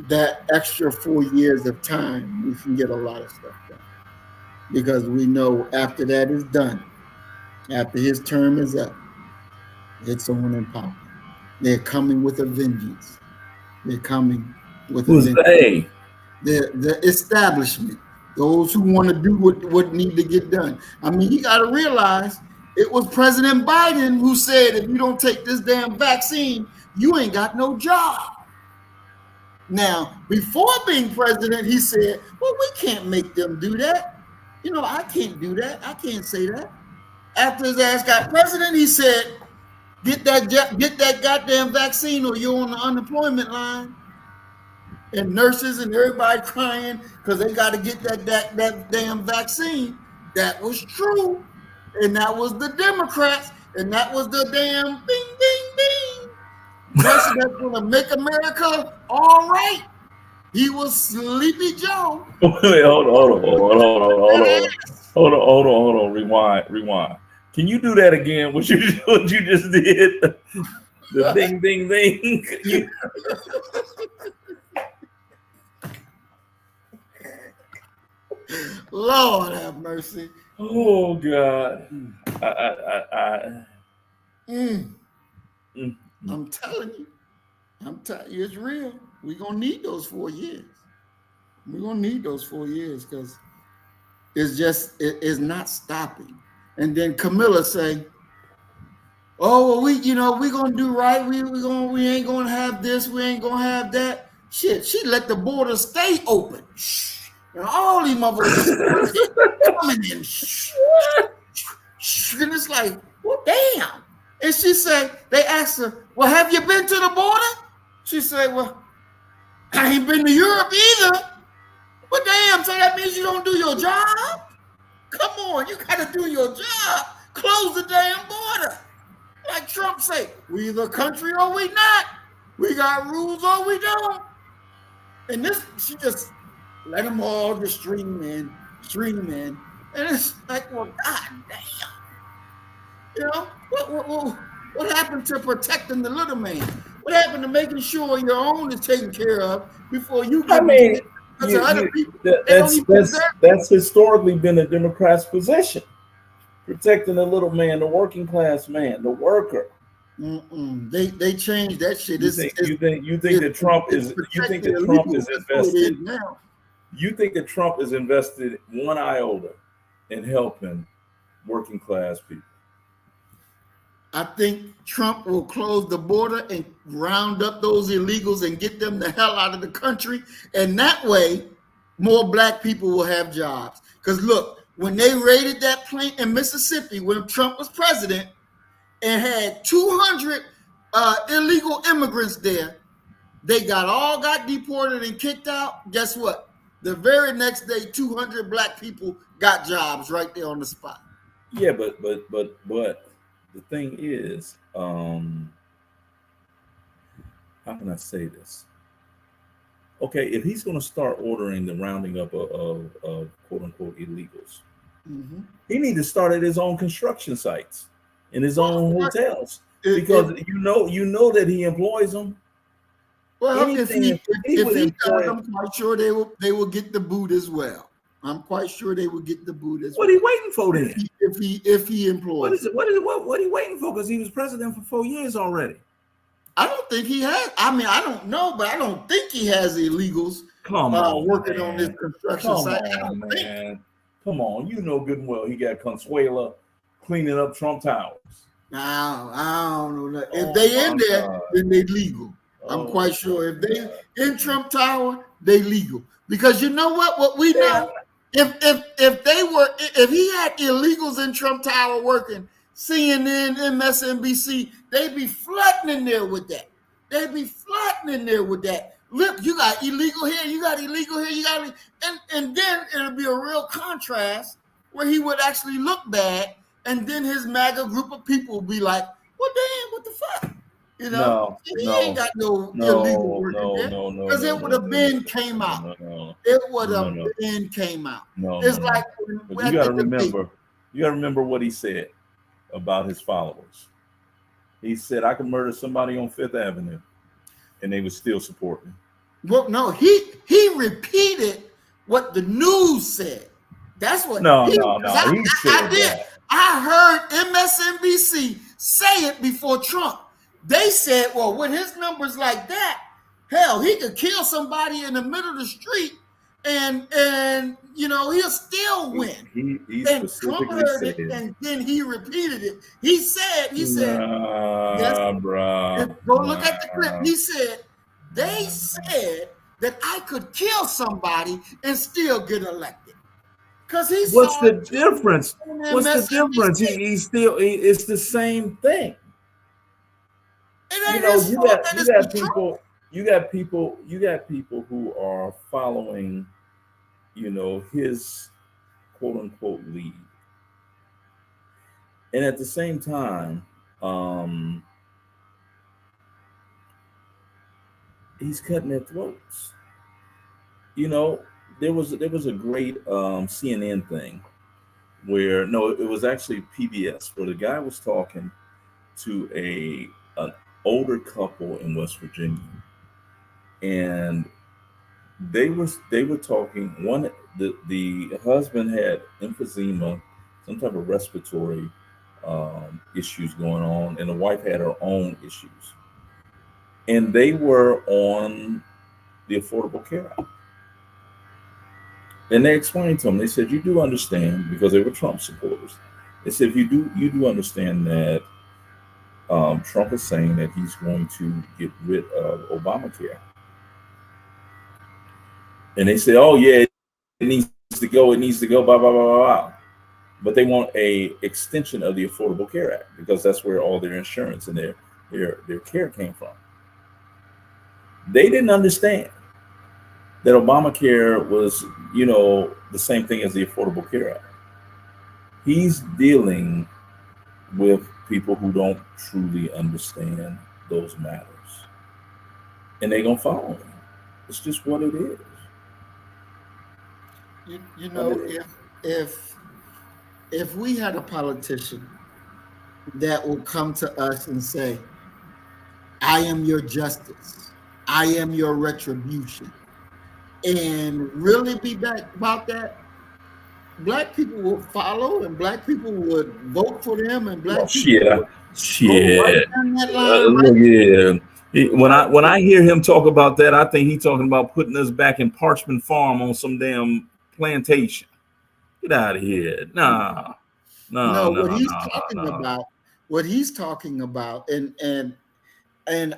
that extra 4 years of time, we can get a lot of stuff done. Because we know after that is done, after his term is up, it's on and popping. They're coming with a vengeance. They're coming with
Who's
a vengeance.
they?
The establishment, those who want to do what need to get done. I mean, you got to realize it was President Biden who said, if you don't take this damn vaccine, you ain't got no job. Now, before being president, he said, well, we can't make them do that. I can't do that. I can't say that. After his ass got president, he said, get that goddamn vaccine or you're on the unemployment line. And nurses and everybody crying because they got to get that damn vaccine. That was true. And that was the Democrats. And that was the damn bing, bing, bing. That's going to make America all right. He was Sleepy Joe.
Wait, hold on. Rewind. Can you do that again? What you just did? The ding, ding, ding.
Lord have mercy.
Oh God.
I'm telling you, it's real. We're gonna need those 4 years. We're gonna need those 4 years because it's not stopping. And then Camilla say, "Oh, well, we're gonna do right. We ain't gonna have this. We ain't gonna have that." Shit, she let the border stay open. And all these motherfuckers coming in. And it's like, well, damn. And she said, they asked her, well, have you been to the border? She said, well, I ain't been to Europe either. But damn, so that means you don't do your job? Come on, you got to do your job. Close the damn border. Like Trump say, we either country or we not. We got rules or we don't. And she just let them all just stream in. And it's like, well, god damn. What happened to protecting the little man? What happened to making sure your own is taken care of before you get
that's historically been a Democrat's position. protecting the little man, the working class man, the worker.
They changed that shit.
You think that Trump is invested
now.
You think that Trump is invested one iota in helping working class people?
I think Trump will close the border and round up those illegals and get them the hell out of the country. And that way, more black people will have jobs. Because look, when they raided that plant in Mississippi when Trump was president and had 200 illegal immigrants there, they all got deported and kicked out. Guess what? The very next day, 200 black people got jobs right there on the spot.
Yeah, but the thing is, how can I say this? Okay, if he's going to start ordering the rounding up of quote unquote illegals, he needs to start at his own construction sites, in his own hotels, because you know that he employs them.
Well, if he does, I'm quite sure they will get the boot as well. I'm quite sure they will get the boot as well.
What are you waiting for then?
If he employs.
What are you waiting for? Because he was president for 4 years already.
I don't think he has. I mean, I don't know, but I don't think he has illegals working on this construction site.
Come on, you know good and well he got Consuela cleaning up Trump Towers.
I don't know. If they in there, then they legal. I'm quite sure if they in Trump Tower, they legal. Because you know what we know, if he had illegals in Trump Tower working, CNN, MSNBC, they'd be flooding in there with that. Look, you got illegal here, you got illegal here, you got, and then it'll be a real contrast where he would actually look bad, and then his MAGA group of people will be like, well, damn, what the fuck? You know, he ain't got no illegal work in there. Because it would have been came out. It would have been came out. It's like
you gotta remember what he said about his followers. He said, I could murder somebody on Fifth Avenue and they would still support me.
Well, no, he repeated what the news said. That's what he said. That. I heard MSNBC say it before Trump. They said, well, with his numbers like that, hell, he could kill somebody in the middle of the street and you know, he'll still win.
He
and Trump heard it, and then he repeated it. He said, yes, bro. Go look at the clip. He said, they said that I could kill somebody and still get elected.
What's the difference? What's the difference? It's the same thing. You know, you got people who are following, you know, his quote unquote lead. And at the same time, he's cutting their throats. You know, there was a great CNN thing where it was actually PBS where the guy was talking to an older couple in West Virginia, and they were talking. The husband had emphysema, some type of respiratory issues going on, and the wife had her own issues, and they were on the Affordable Care Act. And they explained to him, they said, you do understand, because they were Trump supporters, they said, you do understand that Trump is saying that he's going to get rid of Obamacare. And they say, oh yeah, it needs to go, blah, blah, blah, blah, blah. But they want a extension of the Affordable Care Act because that's where all their insurance and their care came from. They didn't understand that Obamacare was, you know, the same thing as the Affordable Care Act. He's dealing with people who don't truly understand those matters. And they're going to follow him. It's just what it is.
You know, if we had a politician that will come to us and say, I am your justice, I am your retribution, and really be back about that, black people would follow and black people would vote for them and black
Oh,
people
shit.
would go right down that line.
Look, yeah. When I hear him talk about that, I think he's talking about putting us back in Parchment Farm on some damn plantation. Get out of here. Nah.
No, what he's talking about, and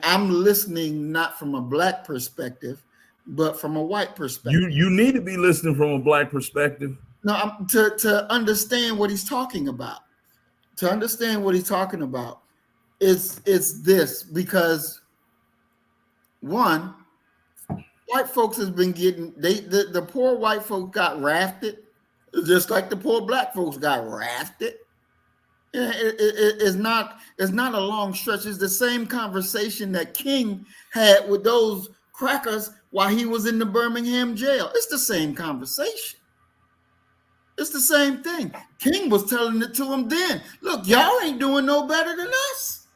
I'm listening not from a black perspective, but from a white perspective.
You need to be listening from a black perspective.
No, to understand what he's talking about. To understand what he's talking about, it's this, because one, white folks has been getting the poor white folks got rafted, just like the poor black folks got rafted. It's not a long stretch. It's the same conversation that King had with those crackers while he was in the Birmingham jail. It's the same conversation. It's the same thing. King was telling it to him then. Look, y'all ain't doing no better than us.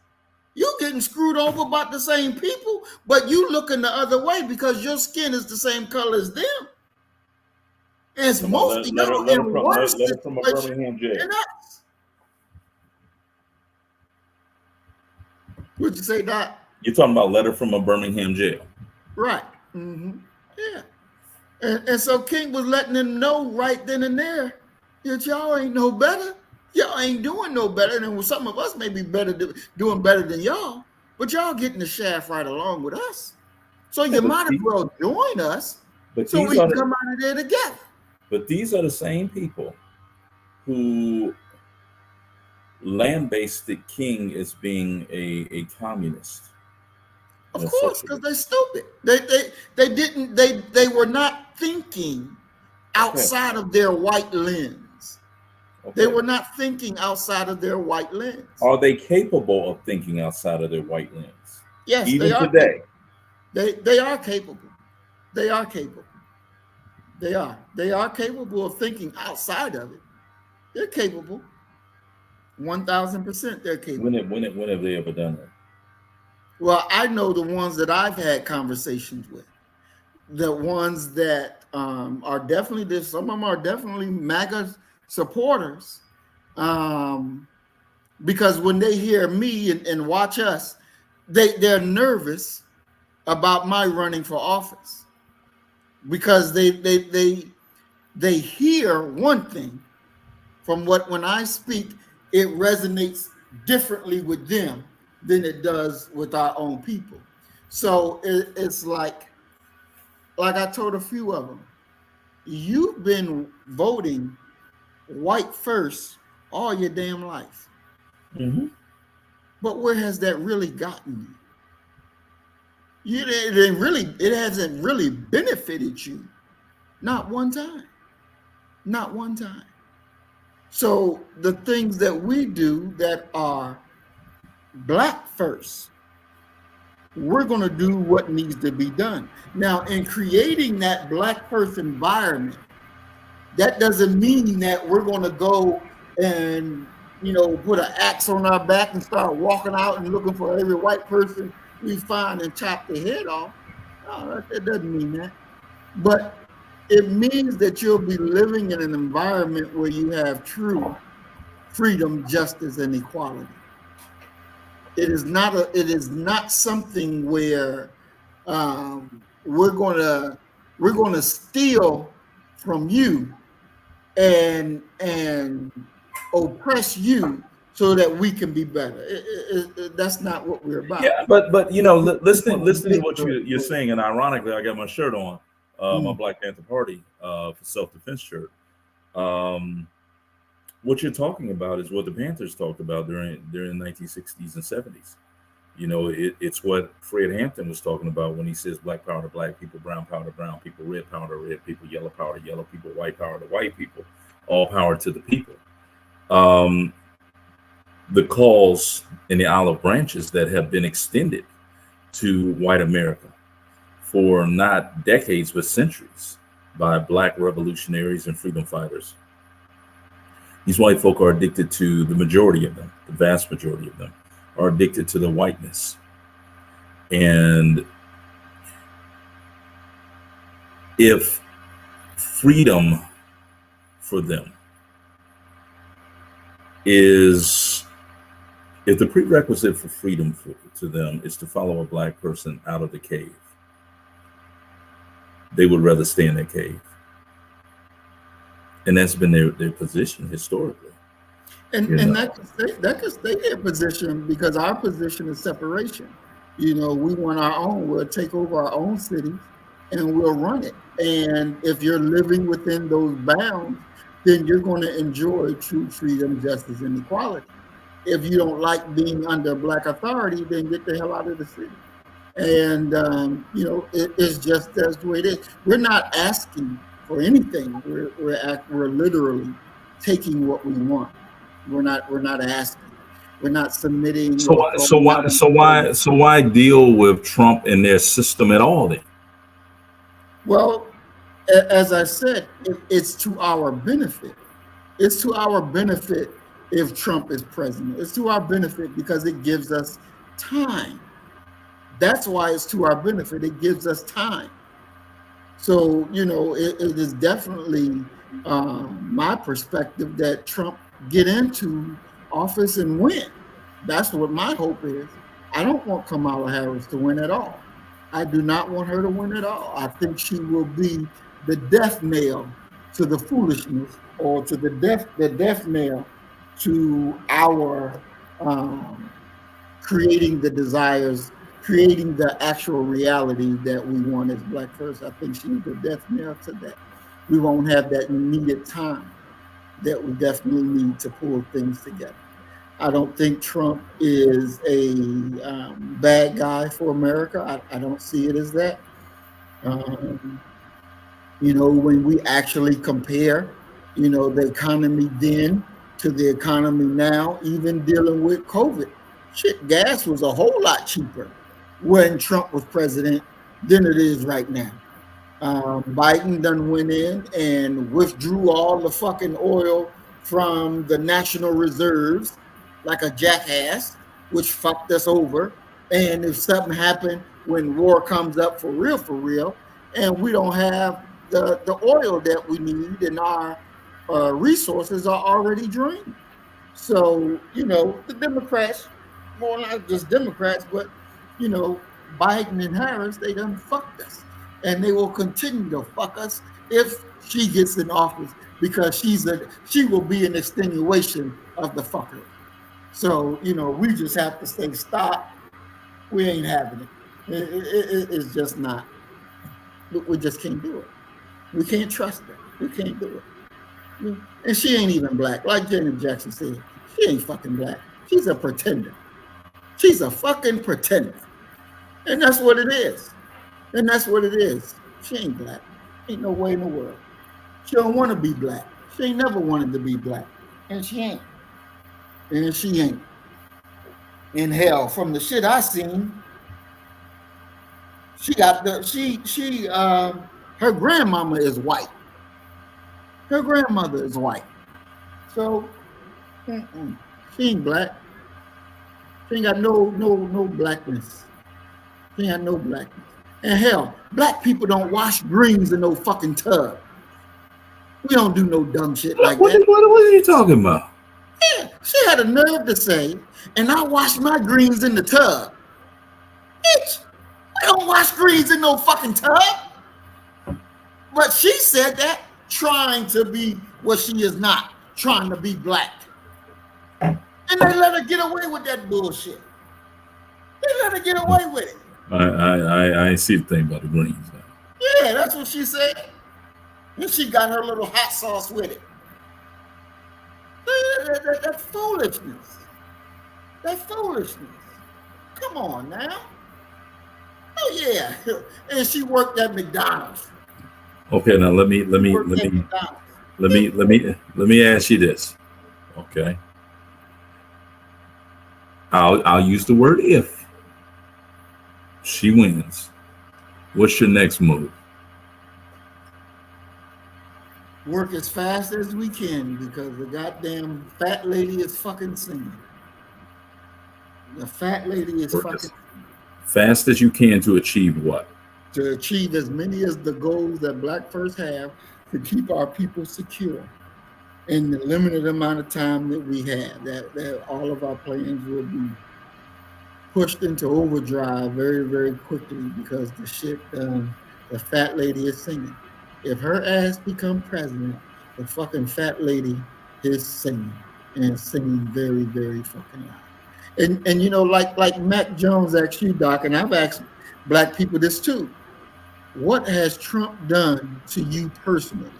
You getting screwed over by the same people, but you looking the other way because your skin is the same color as them. And it's most of y'all in worse
from a Birmingham jail.
than us. Would you say that?
You're talking about letter from a Birmingham jail.
Right. Mm-hmm. Yeah. And so King was letting them know right then and there that y'all ain't no better. Y'all ain't doing no better than some of us may be doing better than y'all, but y'all getting the shaft right along with us. So you might as well join us so we can come out of there together.
But these are the same people who lambasted King as being a communist.
Of course, because they're stupid. They were not thinking outside of their white lens. Okay. They were not thinking outside of their white lens.
Are they capable of thinking outside of their white lens?
Yes,
even
they are
today.
They are capable. They are capable. They are. They are capable of thinking outside of it. They're capable. 1,000% they're capable.
When have they ever done that?
Well, I know the ones that I've had conversations with, the ones that are definitely, some of them are definitely MAGA supporters, because when they hear me and watch us, they're nervous about my running for office, because they hear one thing from when I speak, it resonates differently with them than it does with our own people. So it's like I told a few of them, you've been voting white first all your damn life.
Mm-hmm.
But where has that really gotten you? It hasn't really benefited you. Not one time. Not one time. So the things that we do that are black first, we're going to do what needs to be done. Now, in creating that black first environment, that doesn't mean that we're going to go and, put an axe on our back and start walking out and looking for every white person we find and chop their head off. No, that doesn't mean that. But it means that you'll be living in an environment where you have true freedom, justice, and equality. It is not something where we're gonna steal from you and oppress you so that we can be better. That's not what we're about.
Yeah, but listening to what you're saying, and ironically, I got my shirt on, my Black Panther Party for self-defense shirt. What you're talking about is what the Panthers talked about during the 1960s and 70s. It's what Fred Hampton was talking about when he says black power to black people, brown power to brown people, red power to red people, yellow power to yellow people, white power to white people, all power to the people. The calls and the olive branches that have been extended to white America for not decades, but centuries by black revolutionaries and freedom fighters. These white folk are addicted to, the majority of them, the vast majority of them, are addicted to the whiteness. And if freedom for them is, if the prerequisite for freedom to them is to follow a black person out of the cave, they would rather stay in that cave. And that's been their position historically.
And that could stay their position, because our position is separation. You know, we want our own. We'll take over our own cities and we'll run it. And if you're living within those bounds, then you're going to enjoy true freedom, justice, and equality. If you don't like being under black authority, then get the hell out of the city. And, you know, it's just that's the way it is. We're not asking for anything. We're literally taking what we want. We're not asking. We're not submitting.
So why deal with Trump and their system at all then?
Well, as I said, it's to our benefit. It's to our benefit if Trump is president. It's to our benefit because it gives us time. That's why it's to our benefit. It gives us time. So, you know, it is definitely my perspective that Trump get into office and win. That's what my hope is. I don't want Kamala Harris to win at all. I do not want her to win at all. I think she will be the death knell to the foolishness, or to the death knell to our creating the desires, creating the actual reality that we want as Black first. I think she's the death knell to that. We won't have that needed time that we definitely need to pull things together. I don't think Trump is a bad guy for America. I don't see it as that. You know, when we actually compare, you know, the economy then to the economy now, even dealing with COVID, shit, gas was a whole lot cheaper when Trump was president than it is right now. Biden done went in and withdrew all the fucking oil from the national reserves like a jackass, which fucked us over. And if something happened when war comes up for real, and we don't have the oil that we need, and our resources are already drained. So, you know, the Democrats, more not just Democrats, but, you know, Biden and Harris, they done fucked us. And they will continue to fuck us if she gets in office, because she will be an extenuation of the fuckery. So, you know, we just have to say, stop. We ain't having it. It's just not. We just can't do it. We can't trust her. We can't do it. And she ain't even Black. Like Janet Jackson said, she ain't fucking Black. She's a pretender. She's a fucking pretender. And that's what it is. And that's what it is. She ain't Black. Ain't no way in the world. She don't want to be Black. She ain't never wanted to be Black. And she ain't. And she ain't. In hell, from the shit I seen, she got her grandmama is white. Her grandmother is white. So she ain't Black. She ain't got no blackness. She ain't got no blackness. And hell, Black people don't wash greens in no fucking tub. We don't do no dumb shit like that.
What are you talking about?
Yeah, she had a nerve to say, and I wash my greens in the tub. Bitch, I don't wash greens in no fucking tub. But she said that, trying to be what she is not, trying to be Black. And they let her get away with that bullshit. They let her get away with it.
I see the thing about the greens now.
Yeah, that's what she said. And she got her little hot sauce with it. That foolishness. That foolishness. Come on now. Oh yeah. And she worked at McDonald's.
Okay, now let me ask you this. Okay. I'll use the word if. She wins. What's your next move?
Work as fast as we can, because the goddamn fat lady is fucking singing. The fat lady is fucking
fast as you can to achieve what?
To achieve as many as the goals that Black First have to keep our people secure. in the limited amount of time that we have, that all of our plans will be pushed into overdrive very, very quickly because the shit the fat lady is singing. If her ass become president, the fucking fat lady is singing and singing very, very fucking loud. And you know, like Mac Jones asked you, Doc, and I've asked black people this too. What has Trump done to you personally?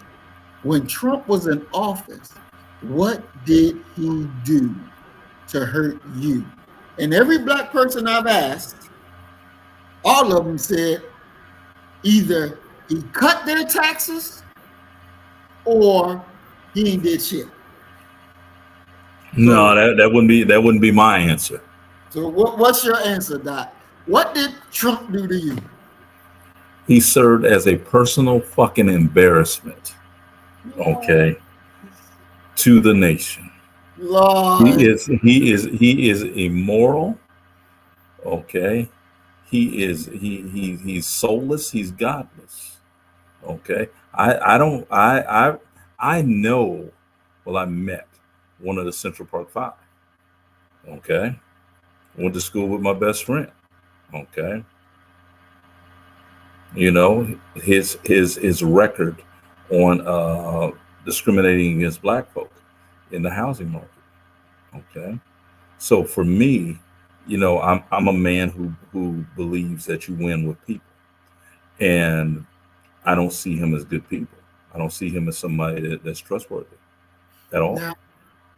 When Trump was in office, what did he do to hurt you? And every black person I've asked, all of them said either he cut their taxes or he ain't did shit.
No, that wouldn't be my answer.
So what's your answer, Doc? What did Trump do to you?
He served as a personal fucking embarrassment, okay, to the nation.
Lord.
He is immoral, okay. He's soulless. He's godless, okay. I know. Well, I met one of the Central Park Five, okay. Went to school with my best friend, okay. You know, his record on discriminating against black folk in the housing market. Okay. So for me, you know, I'm a man who believes that you win with people. And I don't see him as good people. I don't see him as somebody that's trustworthy at all.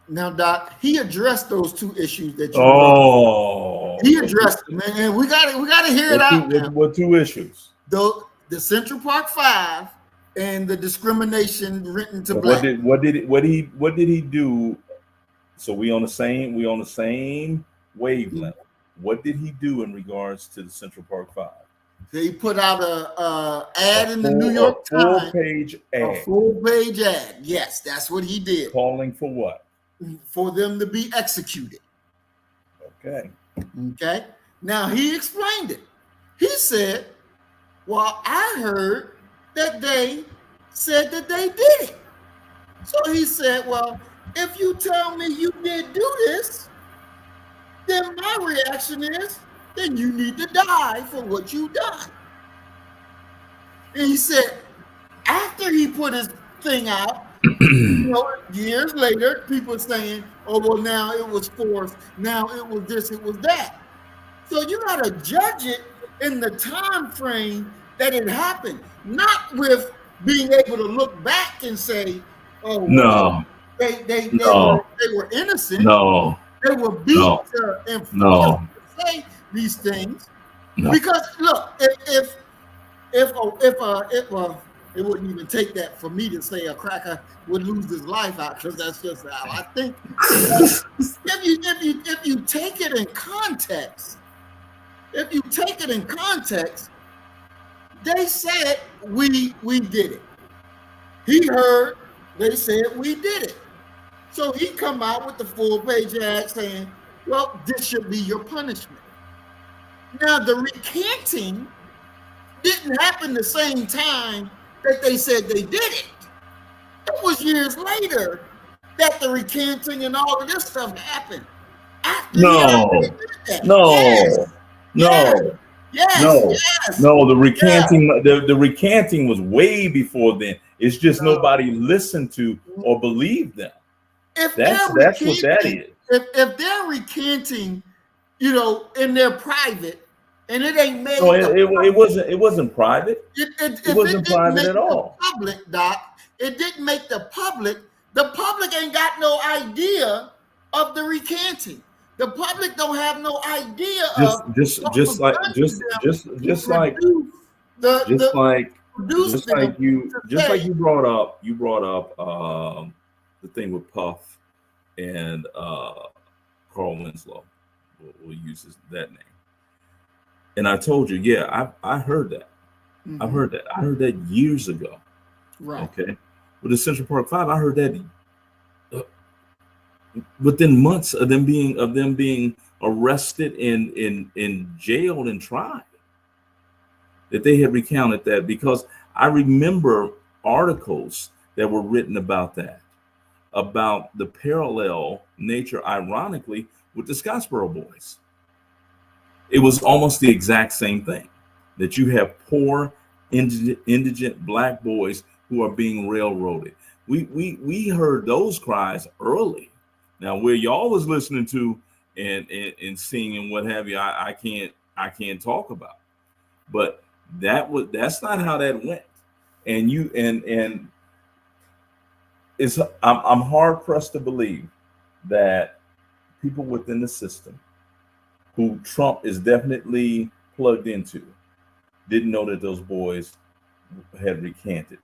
Now, Doc, he addressed those two issues that you
raised.
He addressed them, and we gotta hear it out.
What two issues?
The Central Park Five and the discrimination written to black.
What did he do? So we on the same wavelength. What did he do in regards to the Central Park Five?
He put out a ad in the New York Times. A full page ad. Yes, that's what he did.
Calling for what?
For them to be executed.
Okay.
Okay. Now he explained it. He said, well, I heard that they said that they did it. So he said, well, if you tell me you did do this, then my reaction is, then you need to die for what you done. And he said, after he put his thing out, you know, years later, people saying, oh, well, now it was forced. Now it was this, it was that. So you got to judge it in the time frame that it happened, not with being able to look back and say, oh,
no,
they were innocent.
No,
they were beat to enforce to say these things. No. Because look, if it wouldn't even take that for me to say a cracker would lose his life out, because that's just how I think. if you take it in context, they said we did it. He heard they said we did it. So he come out with the full page ad saying, well, this should be your punishment. Now the recanting didn't happen the same time that they said they did it. It was years later that the recanting and all of this stuff happened.
No. The recanting, the recanting was way before then. It's just nobody listened to or believed them. That's what that is.
If they're recanting, you know, in their private, and it ain't made.
No, it wasn't private. It wasn't private at all.
Public, Doc. It didn't make the public. The public ain't got no idea of the recanting. The public don't have no idea
just like you brought up the thing with Puff and Carl Winslow. We'll use that name. And I told you, yeah, I heard that. Mm-hmm. I heard that years ago.
Right.
Okay. With the Central Park Five, I heard that within months of them being arrested and jailed and tried, that they had recounted that, because I remember articles that were written about that. about the parallel nature, ironically, with the Scottsboro boys. It was almost the exact same thing, that you have poor, indigent Black boys who are being railroaded. We heard those cries early. Now, where y'all was listening to and seeing and what have you, I can't talk about. But that's not how that went. And it's I'm hard pressed to believe that people within the system who Trump is definitely plugged into didn't know that those boys had recanted.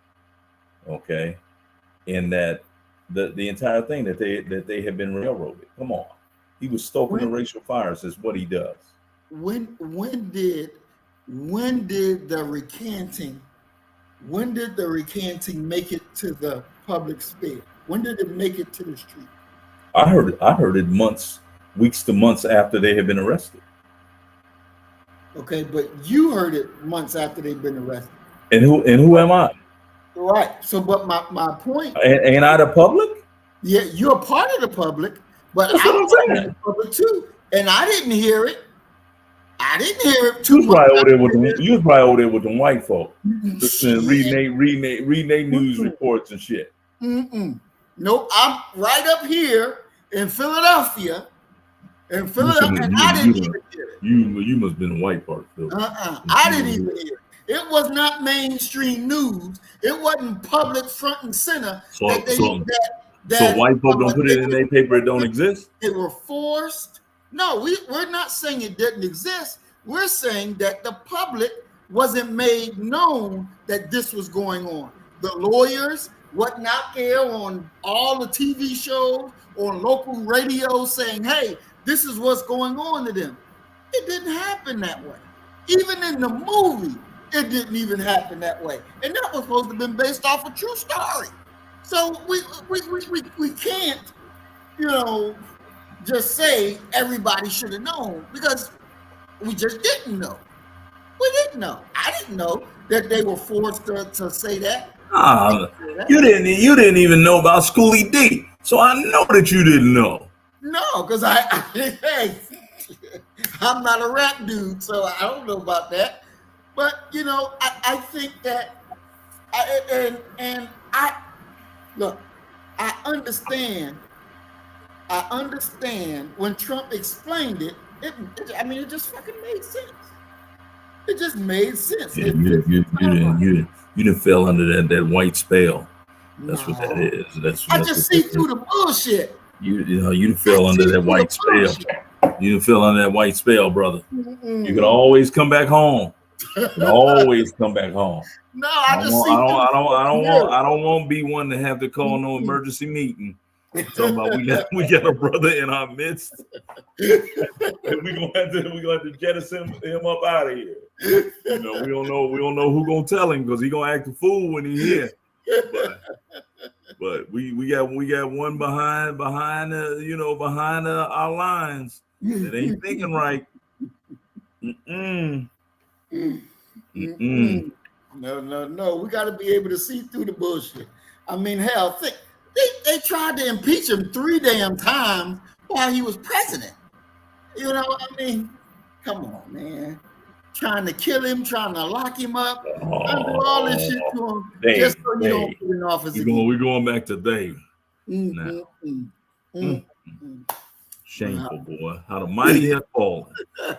Okay. And that the entire thing that they had been railroaded. Come on. He was stoking the racial fires is what he does.
When did the recanting make it to the public sphere? When did it make it to the street?
I heard it weeks to months after they had been arrested.
Okay, but you heard it months after they've been arrested.
And who am I?
Right. So, but my point.
Ain't I the public?
Yeah, you're a part of the public, but
That's what I'm saying.
the public too, and I didn't hear it. I didn't hear it too
You was
much.
probably over there with them white folk, reading their news reports and shit.
Nope, I'm right up here in Philadelphia. And I didn't even hear it.
You must have been a white part, Phil.
I didn't even hear it. It was not mainstream news. It wasn't public front and center.
So white folk don't put it in their paper. It don't exist.
They were forced. No, we're not saying it didn't exist. We're saying that the public wasn't made known that this was going on. The lawyers wasn't out there on all the TV shows, on local radio saying, hey, this is what's going on to them. It didn't happen that way. Even in the movie, it didn't even happen that way. And that was supposed to have been based off a true story. So we can't, just say everybody should have known, because we just didn't know. We didn't know. I didn't know that they were forced to say that.
You didn't even know about Schoolie D. So I know that you didn't know.
No, because I'm not a rap dude, so I don't know about that. But I think that I understand when Trump explained it. It just fucking made sense. It just made sense.
Yeah, you didn't fell under that white spell. That's what that is.
I just see through the bullshit.
You didn't fell under that white spell. You didn't fell under that white spell, brother. You can always come back home. You can always come back home.
No, I don't
want to be one to have to call no emergency meeting. Talking about we got a brother in our midst. And we're gonna have to jettison him up out of here. We don't know who gonna tell him, because he gonna act a fool when he here. But we got one behind our lines that ain't thinking right.
No. We got to be able to see through the bullshit. I mean, hell, they tried to impeach him 3 damn times while he was president. Come on, man. Trying to kill him, trying to lock him up, do all this shit to him, just so you don't put in office again.
We're going back to Dave. Shameful, boy. How the mighty have fallen.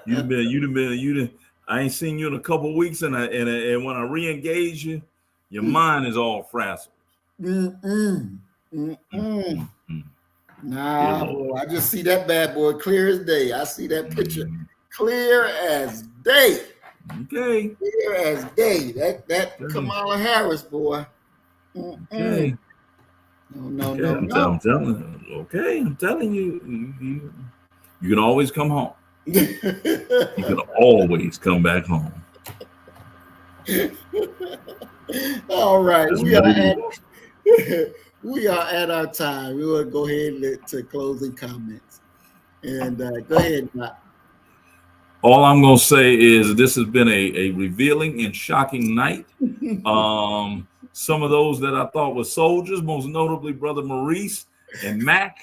You'd been. I ain't seen you in a couple of weeks, and when I re-engage you, your mind is all frazzled.
Nah, boy, I just see that bad boy clear as day. I see that picture clear as day.
Okay.
Clear as day. That Kamala Harris, boy.
Okay.
No.
I'm telling you, you can always come home. You can always come back home.
All right. We are at our time. We want to go ahead to closing comments. And go ahead, Matt.
All I'm going to say is this has been a revealing and shocking night. Some of those that I thought were soldiers, most notably Brother Maurice And Mac,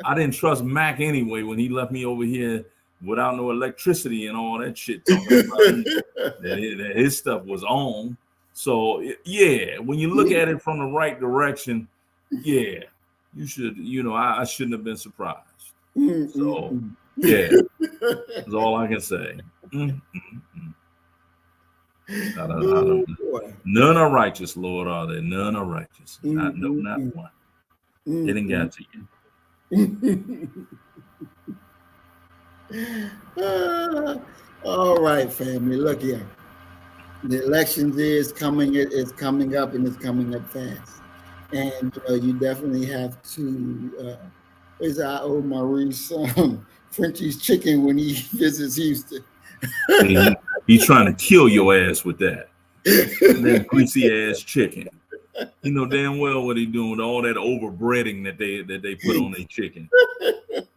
I didn't trust Mac anyway when he left me over here without no electricity and all that shit. Talking about that his stuff was on. So yeah, when you look at it from the right direction, yeah, you should. You know, I shouldn't have been surprised. So yeah, that's all I can say. None are righteous, Lord, are there? None are righteous. Not one. They didn't get to
you. All right, family. Look here. The elections is coming. It's coming up, and it's coming up fast. And you definitely have to. Is I owe Maurice Frenchie's chicken when he visits Houston.
He's trying to kill your ass with that greasy ass chicken. You know damn well what he's doing with all that overbreading that they put on their chicken.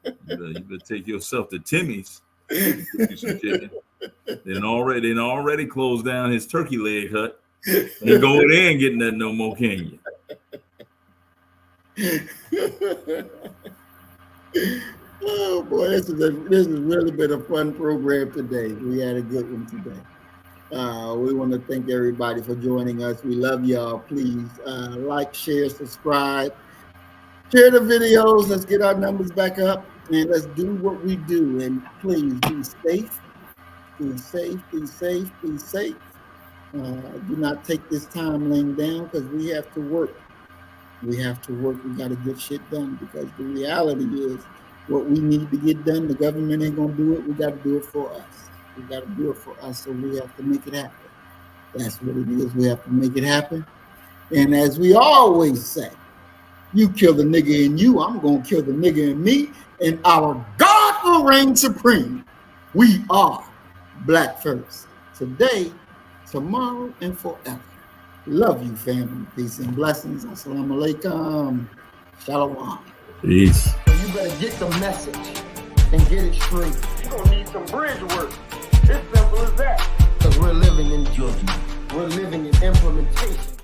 You better take yourself to Timmy's. Get you some chicken. They already closed down his turkey leg hut. Ain't go there and getting that no more, can you?
Oh boy, this has really been a fun program today. We had a good one today. We want to thank everybody for joining us. We love y'all. Please like, share, subscribe, share the videos. Let's get our numbers back up and let's do what we do. And please be safe. Be safe. Be safe. Be safe. Do not take this time laying down because we have to work. We have to work. We got to get shit done because the reality is what we need to get done. The government ain't going to do it. We got to do it for us. We got to do it for us. So we have to make it happen. That's what it is. We have to make it happen. And as we always say, you kill the nigga in you, I'm going to kill the nigga in me. And our God will reign supreme. We are Black first. Today, tomorrow, and forever. Love you, family. Peace and blessings. Assalamu alaikum. Shalom.
Peace.
You better get the message and get it straight.
You're gonna need some bridge work. It's simple as that.
Because we're living in judgment. We're living in implementation.